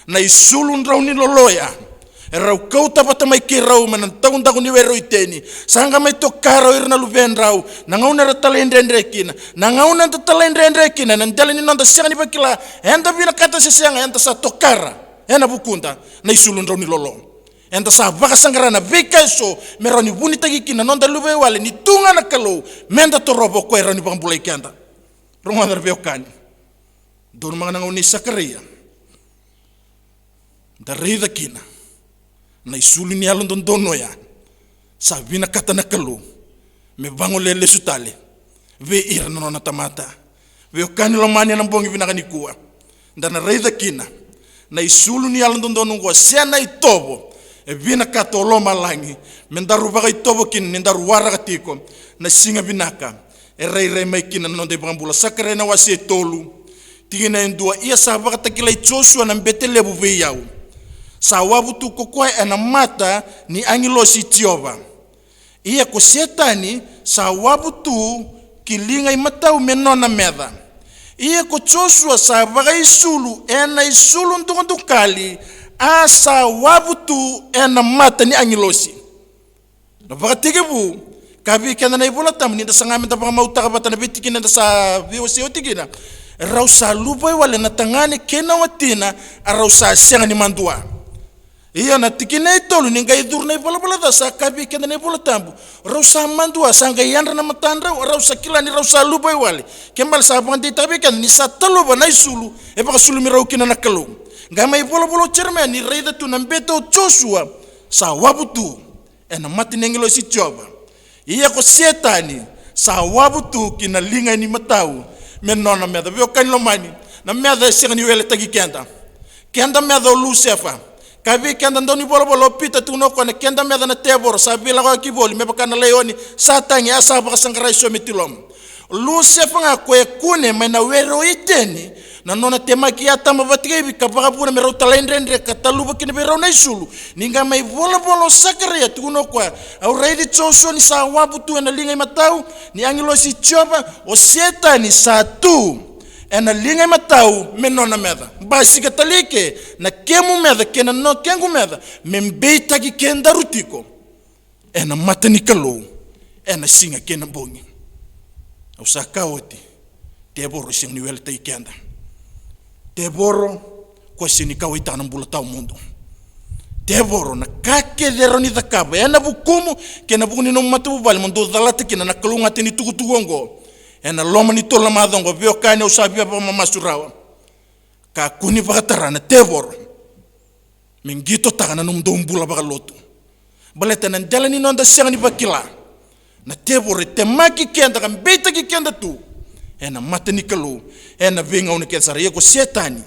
na isulu ndrau ni loloya erau kauta bata mai kirau mana taunda ni wero iteni sanga mai tokaro irna luvendrau na ngauna ra talendrendre kina na ngauna ta talendrendre kina na ndale ni nonda sianga ni bakila enda bina kata sianga enda sa tokara ena bukunda na isulu ndrau ni lolo enda sa baka sangarana bekaso meroni buni tagi kina nonda luve wale ni tunga na kalo menda torobo ko erani bambulai kenda ronga dar beokani don mga nanguni Sakaria darida kina na isuli ni alon dono ya sabi na kata na kalo me bango lele sutale ve ira no na tamata beokani lomani na bongi binaka nikua dana rida kina na isulu ni alon dono ngo sena itobo e bina kata oloma langi mendaru baga itobo kin mendaru wara katiko na singa binaka e rei mai kina no de bambula Sakaria na wase tolu tigina endua ia sabaka takila Joshua na mbetele buve yau sawabu tu kokoi ena mata ni angelo si Jehova ia ko setani sawabu tu kilinga I matau me nona meda. Ia ko Joshua sa vaga isulu ena isulu ndukali asa wabutu ena mata ni angilosi. Na vaga tigebu kabi kena na ibola tam ni da sanga menta vaga mautaka bata na bitikina da sa VOC otigina. Rau sa lupa wale na tangani kena watina arau sa sianga ni mandua. Iya na tikina itolu ninga idur na ibola da sa kabi kena na ibola tambu. Rau sa mandua sanga yandra na matandra rau sa kila ni rau sa lupa wale. Kembal sa pandi tabi kan ni sa talo ba na isulu e baka sulu mi rau kina na kalu. Gama ibola cermen ni reida tu nambeto Joshua sa wabutu ena mati nengilo si Joba. Iya ko setani sa wabutu kina linga ni matau. Menona meda vio kanilo mani na meda senga ni wele tagi kenda meda lusefa kabi kenda ndoni bolo pita tuno ko na kenda meda na tebor sabila ko kiboli me bakana leoni satangi asa baka sangrai so metilom lusefa nga ko kune mena wero iteni na nona temaki ata mavatige kabaka puna mero talendrendre kataluba kine bero na isulu ninga mai bolo sakaria tuno ko already Joshua ni sa wabutu na linga matau ni angelo si Joba o setani satu ena linga matau menona meda basi katalike na kemu meda kena no kengu meda membeita ki kenda rutiko ena matani kalo ena singa kena bongi au sakawoti teboro sing ni welta ikenda teboro kwa sini kawita na mbula tau mundo teboro na kake dero ni dakaba ena bukumu kena bukuni no matu bal mundo dalata kena na kalunga tini tugutugongo ena loma ni tola madongo vio kane usabia pa mamasurawa ka kuni bakatara na teboro mingito takana no mdo mbula bakalotu baleta na ndala ni nonda senga ni bakila na teboro temaki kenda kan beta ki kenda tu ena matani kalu ena vinga una kesara ia ko setani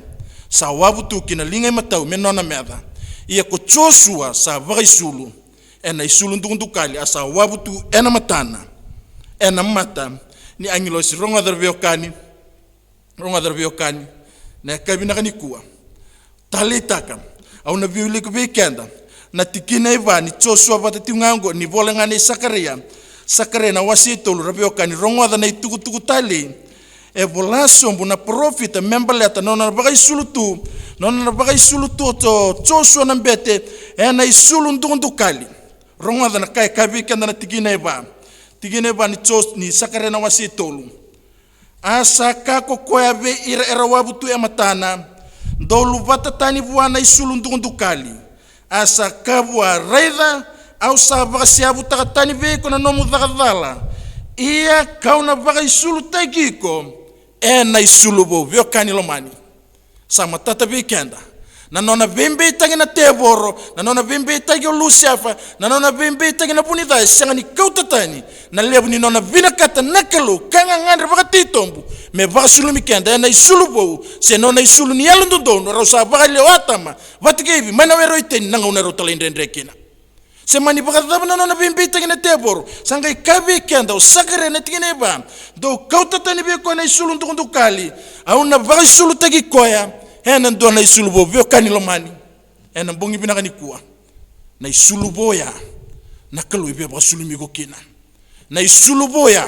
sa wabutu kina linga matau menona meda ia ko Joshua sa vaga isulu ena isulu ndukali asa wabutu ena matana ena mata ni angelo si ronga derbiokani na kabina kanikua talitaka au na viuli ko weekenda na tikina ivani Joshua batatingango ni volengane Sakaria na wasitolu rabiokani ronga na itukutuku tali e volaso mbuna profita membaleta nona baga isulu tu to Joshua na mbete ena isulu ndukali ronga na kai kabi kenda na tikina iva ni Sakaria na wasitolu asa kako koyabe era wabutu ya matana dolu vatatani buana isulu ndukali asa kabwa raida au sabaga siabu takatani veko na nomu dhakadhala ia kauna baga isulu tagiko ena isulu bo vio kanilomani sama tata weekenda na nona bembe tagi na teboro na nona bembe tagi lusiafa na nona bembe tagi na punida senga ni kautatani na lebu ni nona vina kata nakalu kanga ngandra baga titombu me baga sulu mikenda ena isulu bo se nona isulu ni yalundondo rausa baga lewatama vatigevi mana wero iteni nanga unero talendrendrekina se mani bakadaba na nona bimbi tagina teboro sanga ikabi kenda o Sakaria na tigina iba do kautatani beko na isulu ndukali au na baga isulu tagi koya ena ndo na isulu bo vio kanilomani ena bongi binaka nikua na isulu boya na kalu ibe baga sulu migo kina na isulu boya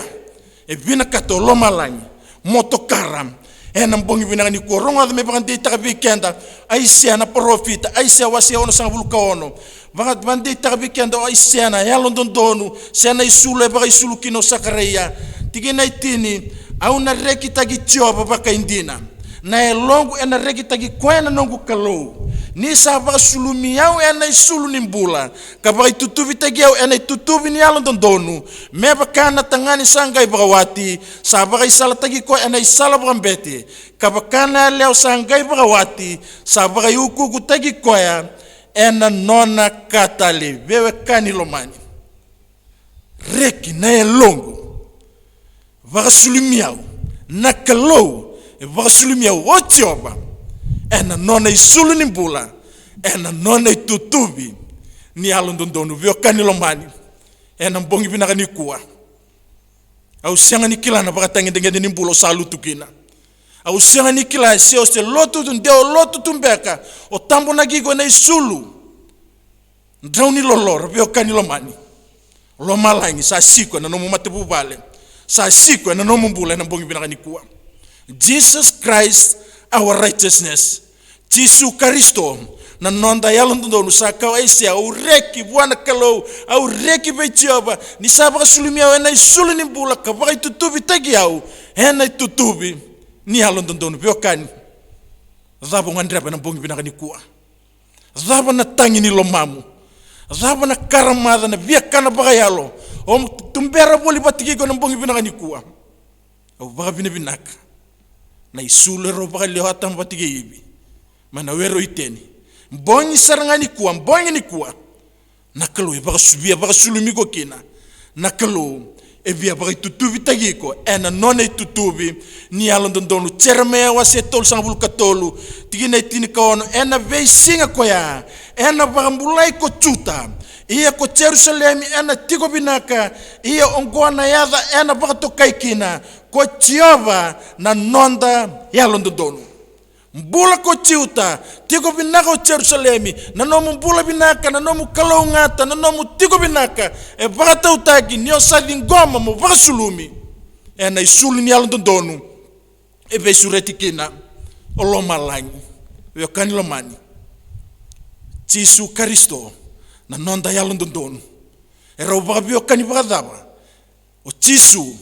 e bina kato lomalangi motokaram ena bongi binaka nikua ronga me baga ndita bikenda aisia na profita aisia wasia ono sanga buluka ono vagat bandi takbikenda o isiana ya londondonu sena isulu e baga isulu kino Sakaria tigina itini au na reki tagi Joba baka indina na longu ena reki tagi kwena nongu kalo ni sa baga sulu miau ena isulu nimbula ka baga tutubi tagi au ena tutubi ni londondonu me baka na tangani sanga ibawati sa baga isala tagi ko ena isala brambete ka baka na leo sanga ibawati sa baga yuku tagi koya ena nona katali bewe kanilomani reki na longu vagasulumiau na kalou vagasulumiau o Joba ena nona isulu nimbula ena nona itutubi ni alondondonu vio kanilomani ena mbongi binaka nikua au senga nikilana vagatangi dengende nimbula salutukina au senga nikila seo se lotu ndeo lotu tumbeka o tambo na gigo na isulu ndраuni lolor vio kanilomani lo malangi sa siko na no matebu vale sa siku na nomu mbula na mbongi binaka nikua. Jesus Christ our righteousness. Jesu Kristo na nonda yalondonu sa kawaisia ureki bwana kalau au reki bejoba ni sabaka sulumia wena isuluni mbula kabaka tutubi tagi au hena tutubi ni yalondonu biokani. Zabo ngandreba na mbongi binaka nikua. Zaba na tangi ni lomamu. Zaba na karamada na biakana bagayalo. Om tumbera boli batigi ko na mbongi binaka nikua. Au baga binaka. Na isule ro baga lehata batigi ibi. Mana wero iteni. Mbongi sarangani kuwa, mbongi ni kuwa. Nakalo e baga subia baga sulumi ko kina. Nakalo e via baga tutubi tagi ko. Ena none tutubi ni alondondonu cermea wa setol sangabul katolu. Tigina itini kaono ena vei singa koya. Ena baga mbulai ko chuta. Ia ko Jerusalem ena tiko binaka. Ia ongoana yada ena baga tokai kina. Ko Jehova na nonda yalondondonu. Mbula ko ciuta, tiko binaka o Jerusalemi, na nomu mbula binaka, na nomu kalau ngata, na nomu tiko binaka, e baka utagi, niyo sadi ngoma mo baka sulumi, e na isuli ni alondondonu, e besureti kina, o loma langi, e kani lomani, Jesu Kristo, na nonda yalondondonu, e rau baka bio kani baka daba, o Jesu,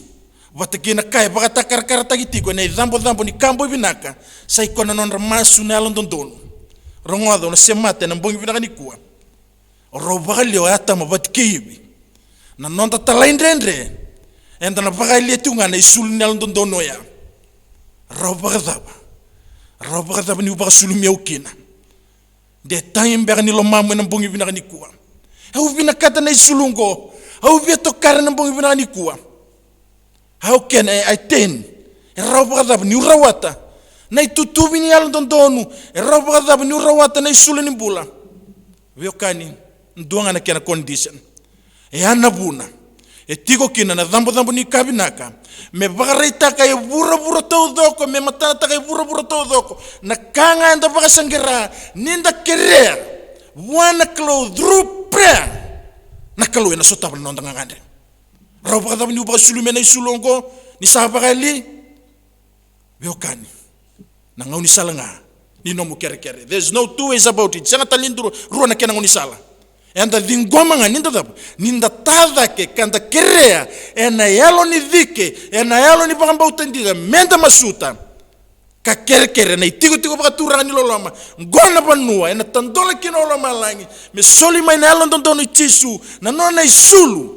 watakina kai baka takar tagitiko na idambo ni kambo binaka sa ikona non ramasu na alondondonu rongodo na semate na mbongi binaka nikua ro baka leo ata mabatkibi na nonda talaindendre enda na baka letunga na isul na alondondonu ya ro baka daba ni baka sulumi ukina de time baka ni lo mamu na mbongi binaka nikua au binaka na isulungo au vieto kare na mbongi binaka nikua. How can I attain? Raubadab ni rawata. Na itutubi ni alondondonu. Raubadab ni rawata na isulani bula. Viokani nduanga na kena condition. E anabuna. E tiko kina na dhambo ni kabinaka. Me bagaritaka e bura taudoko. Me matanataka e bura taudoko. Na kanga anda bagasangera. Ninda kerea. Wana klo through prayer. Na kalo na sotabal nonda ngangandre. Rau baka ni ubaka sulume na isulongo ni sahabaka li beokani na ngau ni sala nga ni nomu kere there's no two ways about it sanga talindro ruwa na kena ngau ni sala enda dingoma nga ninda tada ke kanda kerea ena yalo ni dhike ena yalo ni baka mbauta ndida menda masuta ka kere na itiko baka turanga ni loloma ngona banua ena tandola kina oloma langi me soli mai na yalo ndondono Jesu na nona isulu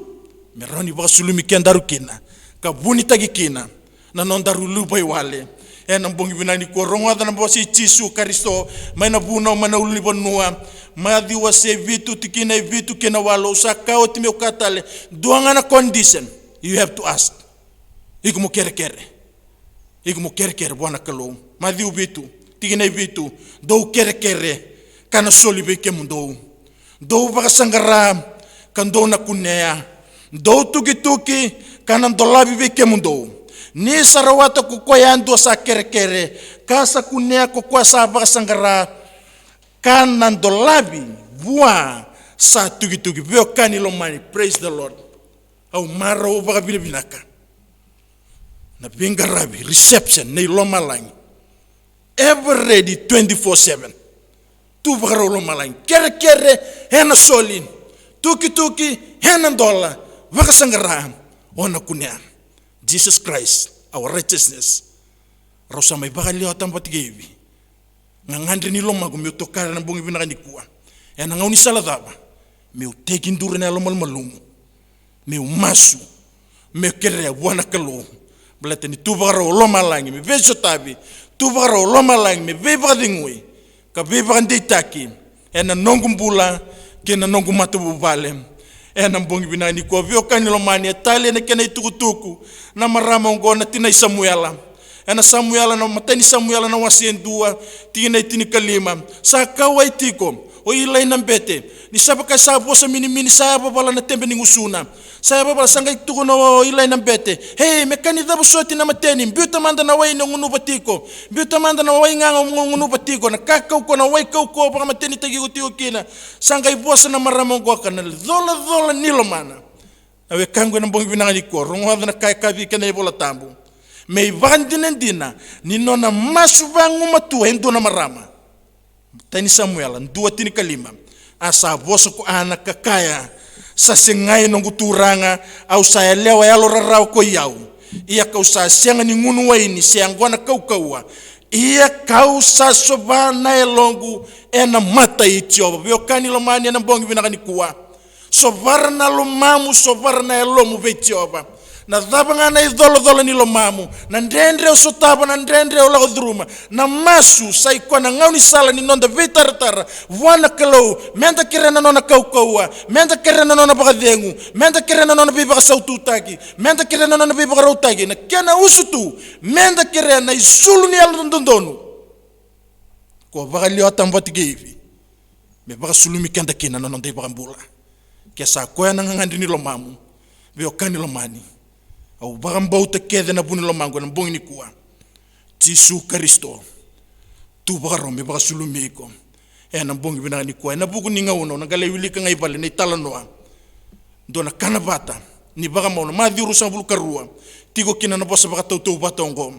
meroni baka sulumi kendaru kina kabuni tagi kina na nondaru lubai wale ena mbongi binani ko rongoda na bosi Jesu Kristo maina buna mana uli bonua madi wase vitu tikina vitu kena walo sakao time ukatale duanga condition you have to ask igumo kere bwana kalo madi ubitu tikina vitu do kere kana soli be kemundo do baka sangara kando na kunea do tuki kana dolabi be kemundo ni sarawata ku koyandu sa kere kasa kunea ko kwa sa baka sangara kana dolabi bua sa tuki bio kani lomani praise the Lord au maro baka binaka na bingarabi reception nei lomalang ever ready 24/7 tu baka lomalang kere hena solin tuki hena dola baka sangara ona kunea Jesus Christ our righteousness rosa mai baka leo tambatigevi ngangandri ni lomago mi tokara na bongi binaka nikua ena ngauni sala daba mi uteki ndure na lomal malumu mi umasu mi kere bwana kalo blete ni tu baka lomalangi mi vejo tabi tu baka lomalangi mi beba dingui ka beba nditaki ena nongumbula kena nongu matu bale ena mbongi binani ko vio kanilo mani tali na kena itukutuku na marama ngona tina Samuela ena Samuela na matani Samuela na wasendua tina itini kalima sa kawaitiko o ilai nambete ni sabaka sa bosa mini sa bala na tembe ngusuna sa bala sanga ituko no ilai nambete hey mekani dabu soti na mateni mbiuta manda na wai ngunu batiko mbiuta manda na wai nganga ngunu batiko na kakau ko na wai kau ko pa mateni tagi utio kina sanga ibosa na marama ngwa kana dola nilomana na wekangu na bongi binanga ni ko rongo na kai kavi kena bola tambu me vandinendina ni nona masuvangu matu endo na marama tani Samuel ndua tini kalima asa vosa ko ana kakaya sa sengai nongu turanga au sa elewa yalo rarau ko yau ia kau sa sianga ni ngunu waini siangwana kau ia kau sa sobana elongu ena mata itioba biokani lomani na bongi binanga ni kuwa sovarna lo mamu sovarna elomu vetioba na dhabanga na idolo ni lo mamu na ndendre usotaba na ndendre ula godruma na masu saikwa na ngauni sala ni nonda vitartara wana kalo menda kirena nona kaukaua menda kirena nona bagadengu menda kirena nona bibaga saututaki menda kirena nona bibaga rautaki na kena usutu menda kirena isulu ni alondondonu ko bagalio atambati givi me baga sulumi kenda kina nona ndai bagambula kesa koya na ngandini lo mamu biokani lo mani au bagambau te kede na buni lo mango na bongi ni kuwa Jesu Kristo tu bagarombe bagasulumi ko na bongi bina ni kuwa na buku ni ngauno na gale wili ka ngai bale ni talanoa dona kanabata ni bagamau na madhiru sa bulu karua tigo kina na bosa bagatautou batongo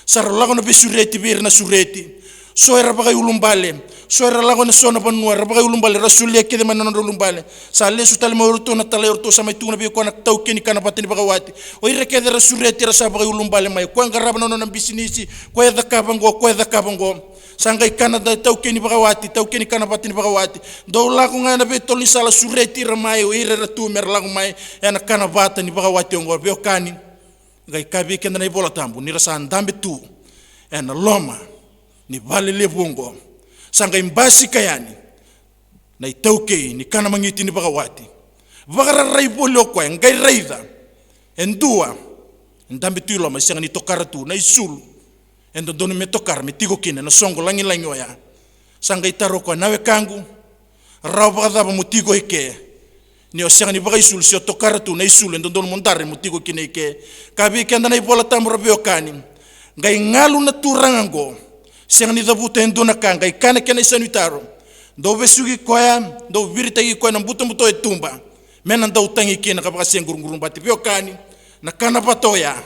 saralago na besureti bir na sureti soera bagay ulumbale soera lago na sona panuara bagay ulumbale rasulia kede manana ulumbale sa lesu tale maurto na tale orto sa mai tuna bi ko na tau kini kana patini bagawati o ire kede rasureti rasa bagay ulumbale mai ko ngaraba no na bisinisi ko eda kabango sangai kana da tau kini kana patini bagawati do lago ngana be toli sala sureti ramai o ire ratu mer lago mai ena kana bata ni bagawati ngor be kani gai kabi kenda na ibola tambu ni rasa ndambe tu ena loma ni vale lebongo sanga imbasi kayani na itauke ni kana mangiti ni bagawati bagara raibolo kwa ngai raida endua ndambe tulo masanga ni tokara tu na isulu endo donu me tokar me tigo kine na songo langi oya sanga itaro kwa nawe kangu rau bagada mutigo ike ni osanga ni bagai sul sio tokara tu na isulu endo donu montare mutigo kine ike kabi kenda na ibola tamro biokani ngai ngalu na turangango siang ni dabuta endona kanga ikana kena isanutaro do besugi koya do virita gi koya nambuto mbuto etumba mena ndo utangi kina kabaka sengurungurung bati biokani na kana batoya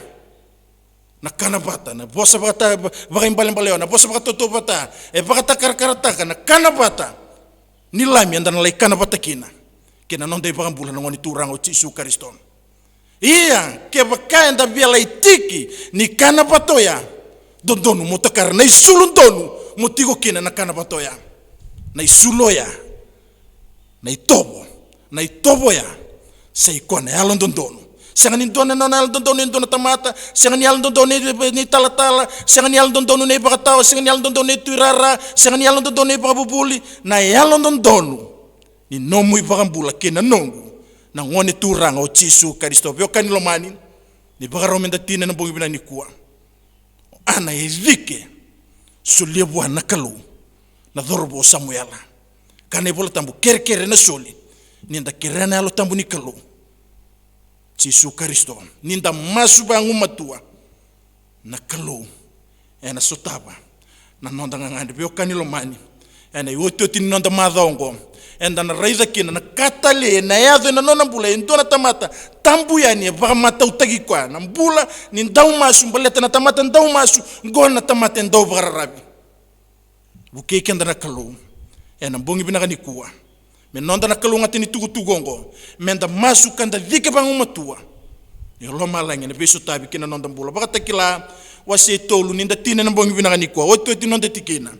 na kana bata na bosa bata bagay balembalewa na bosa bata toto bata e bata karkarata na kana bata ni lami anda na lai kana bata kina nonde bagambula ngoni turango Jesu Kristo iya ke bakaya nda biala itiki ni kana batoya dondonu motakar na isulun donu motigo kina na kana batoya na isuloya na itobo ya saikona ya londondonu sangani dona na londondonu ndona tamata sangani ya londondonu ni talatala sangani ya londondonu ne bakatawa sangani ya londondonu ne turara sangani ya londondonu ne bakabubuli na ya londondonu ni nomu ibagambula kina nongu na ngone turanga o Jesu Kristo biokani lomani ni bagaromenda tina na bongi bina ni kuwa ana evike sulia bwana kalu na dhorbo Samuela kana ibola tambu kerkere na soli ninda kerana alo tambu ni kalu Jesu Kristo ninda masuba ngumatua na kalu ena sotaba na nonda ngande biokani lomani ena iwototi nonda madongo enda na raida kina na katale na yadho na nona mbula indona tamata tambu yani bagamata utagi kwa na mbula ni ndau masu mbaleta na tamata ndau masu ngona tamata ndau bagarabi buke kenda na kalu ena mbongi bina gani kuwa me nonda na kalu ngati ni tugutugongo menda masu kanda dike bangumatua yolo malanga ne beso tabi kina nonda mbula bagatakila wase tolu ninda tina na mbongi bina gani kuwa oto tinonda tikina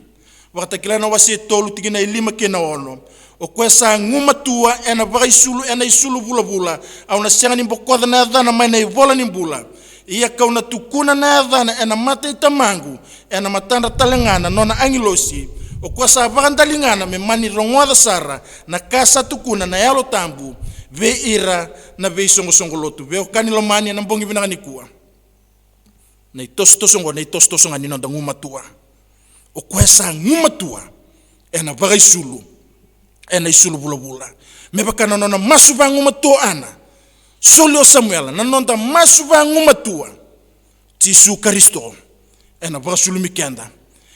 bagatakila na wase tolu tikina ilima kina ono o kwesa ngumatua ena bagaisulu ena isulu bula au na sianga ni bokoda na dhana mai na ivola ni bula ia kauna tukuna na dhana ena mata itamangu ena matanda talengana nona angilosi o kwesa bagandalingana me mani rongoda sara na kasa tukuna na yalo tambu ve ira na ve songo lotu ve okani lo mani na mbongi bina kuwa na itostosongo na itostosonga ni nonda ngumatua o kwesa ngumatua ena bagaisulu ena isulu bula me bakana nona masuba ngumatua ana solio Samuela na nonda masuba ngumatua Jesu Kristo ena bagasulu mikenda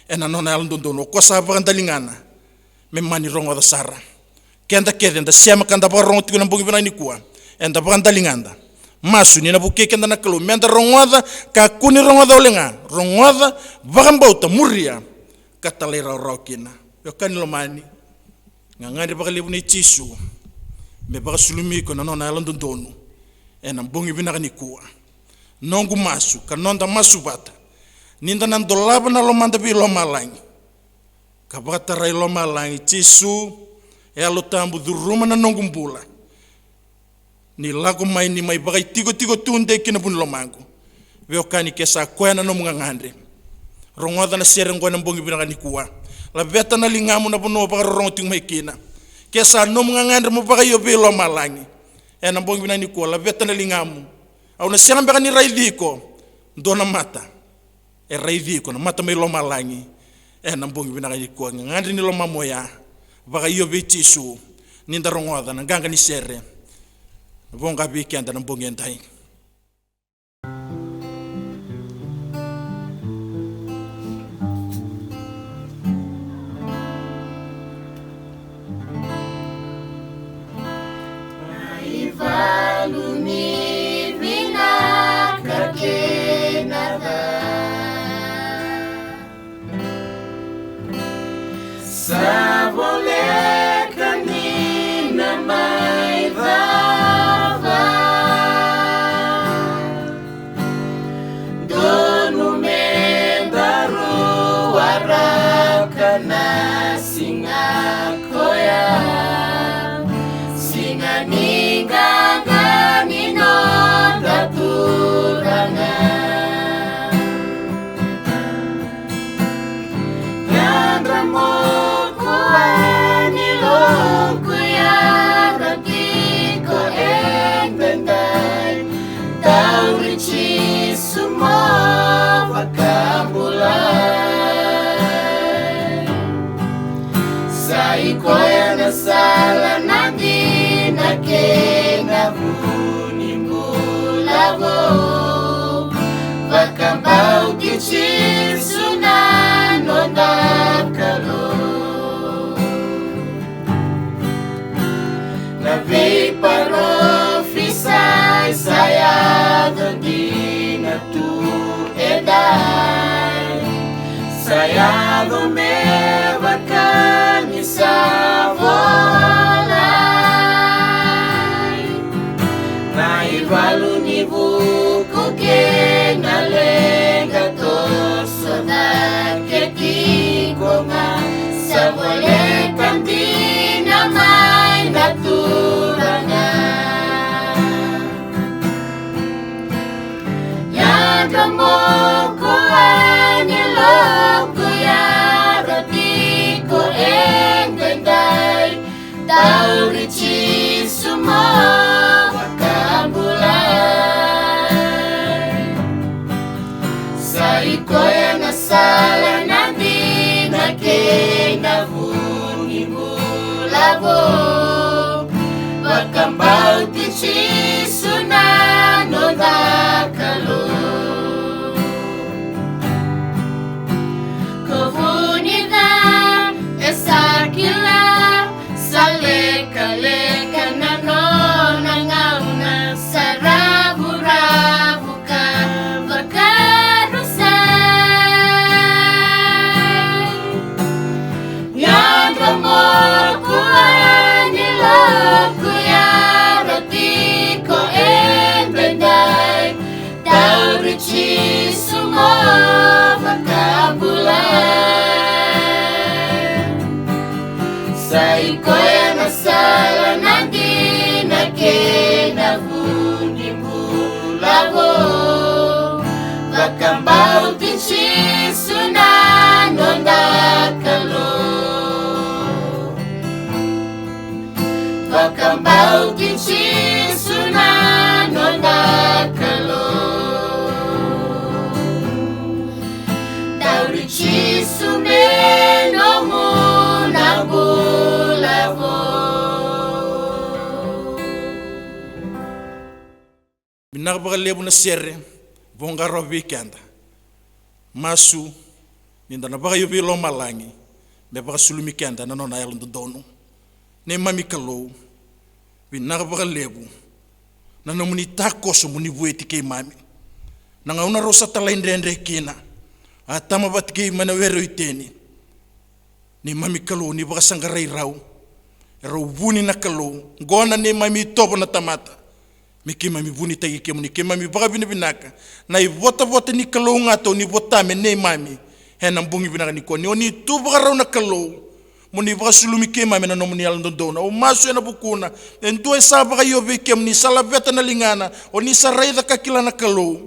ena nona alndondono ko sa bagandalingana me mani rongo da sara kenda kenda siama kanda barongo tiguna mbongi bina ni kuwa enda bagandalinganda masu ni na buke kenda na kalu menda rongoda ka kuni rongoda olenga rongoda bagambauta muria katalera rokina yo kanilo mani ngangani bakalebu ni chisu me bakasulumi ko na nona alando donu ena mbongi binaka ni kuwa nongu masu kanonda masu bata ninda nan dolaba na lomanda bi lomalangi kabata rai lomalangi chisu e alotambu duruma na nongu mbula ni lago mai ni mai bagai tigo tunde kina bun lomangu veo kani kesa koena no mungangande rongoda na serengo na mbongi binaka ni kuwa la beta na lingamu na bono baga rongo mai kina kesa no mungangande mo bagai yo bi lomalangi ena mbongi binaka ni kuwa la beta na lingamu au na seramba ni raidiko ndona mata e raidiko na mata mai lomalangi ena mbongi binaka ni kuwa ngandi ni loma moya bagai yo bi chisu ninda rongoda na ganga ni sere vonga biki anda nambongi entai Ivaluni vina kakenada saboleka nina maidha na singa koya singa ninga ngani no daturanga yandra moko ani loku ya ratiko endendai taurichi sumo vakambulai Koya na sala nandi na kenga vuni mulavo vakambau kichisu na nondakalo na viparo fisai saya dondi na tu edai saya dome vakani savolai na ivaluni vuku ke na lenga torso da ke kikonga savole kandina mai naturanga ya gamoko anilo taurichi sumo wakambulai saikoya na sala nandi na kenga vuni mulavo wakambau tichi suna nondakalo kovunida esakila Leka na nona ngauna sarabu ka vakarusai Yandra morku aniloku ya ratiko endendai taurichi sumo vakambulai Saikoya na sala nandi na kena vuni mulavo vakambau tichi suna nondakalo vakambau tichi suna nondakalo taurichi sume no munabu Binaka lebu na sere vonga robi kanda masu ninda na baga yobi lo malangi be baga sulumi kanda na nona yalo donu ne mami kalo binaka lebu na namuni takoso muni bueti ke mami na ngauna rosa talaindrendre kina atama batke mana wero iteni ni mami kalo ni bakasangarai rau ero buni na kalo gona ni mami tobo na tamata miki mami buni tagi ke muni ke mami baka binaka na i vota ni kalo ngato ni votame ne mami hena mbungi binaka ni ko ni oni tu baka rau na kalo muni baka sulumi ke mami na nomuni alondona o masu ena bukuna entu esa baka yobe ke muni salaveta na lingana oni saraida kakila na kalo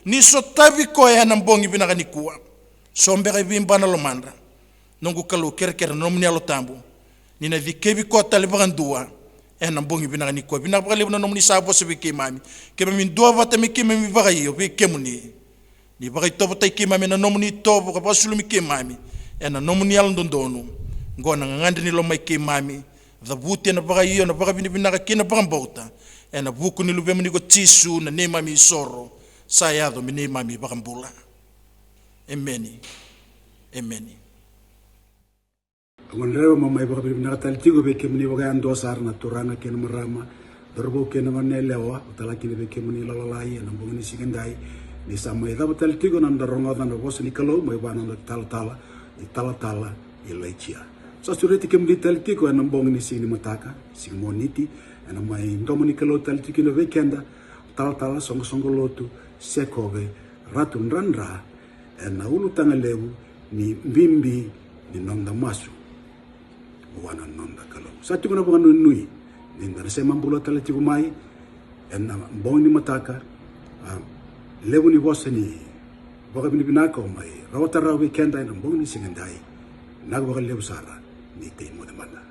ni sotavi ko hena mbungi binaka ni kuwa sombere bimba na lomandra nongu kalo kerker nomuni alotambu ni na vikebi ko tali bagandua ena mbongi binaka ni ko binaka bale na nomuni sabo se bike mami ke mami ndua vata mi ke mami baga yo bike muni ni baga tobo tai ke mami na nomuni tobo ko basulu mi ke mami ena nomuni alondondonu ngona ngande ni lo mai ke mami the buti na baga yo na baga binaka ke na baga mbota ena buku ni lube mani ko tisu na ne mami soro sayado mi ne mami baga mbula amen amen. Ngondrewa mama iba kabili na katalitigo beke muni waga ando sar na turanga ken marama dorbo ken ngone lewa utalaki beke muni lalalai na mbongni sigandai ni sama ida batalitigo na ndaronga na bos ni kalo mai bana na tala ilaichia so sureti kem ditalitigo na mbongni sini mataka simoniti na mai ndomoni kalo talitigo no weekenda tala songo lotu sekove ratun randra na ulu tanga lewu ni mbimbi ni nonda masu wana nonda kalau satu kuna bukan nui ninda se mambulo tala tibu mai na mbong ni mataka lewu ni wasani baka bini binako mai rawata rawi kenda na mbong ni singandai naga baka lewu sara ni tei mo mana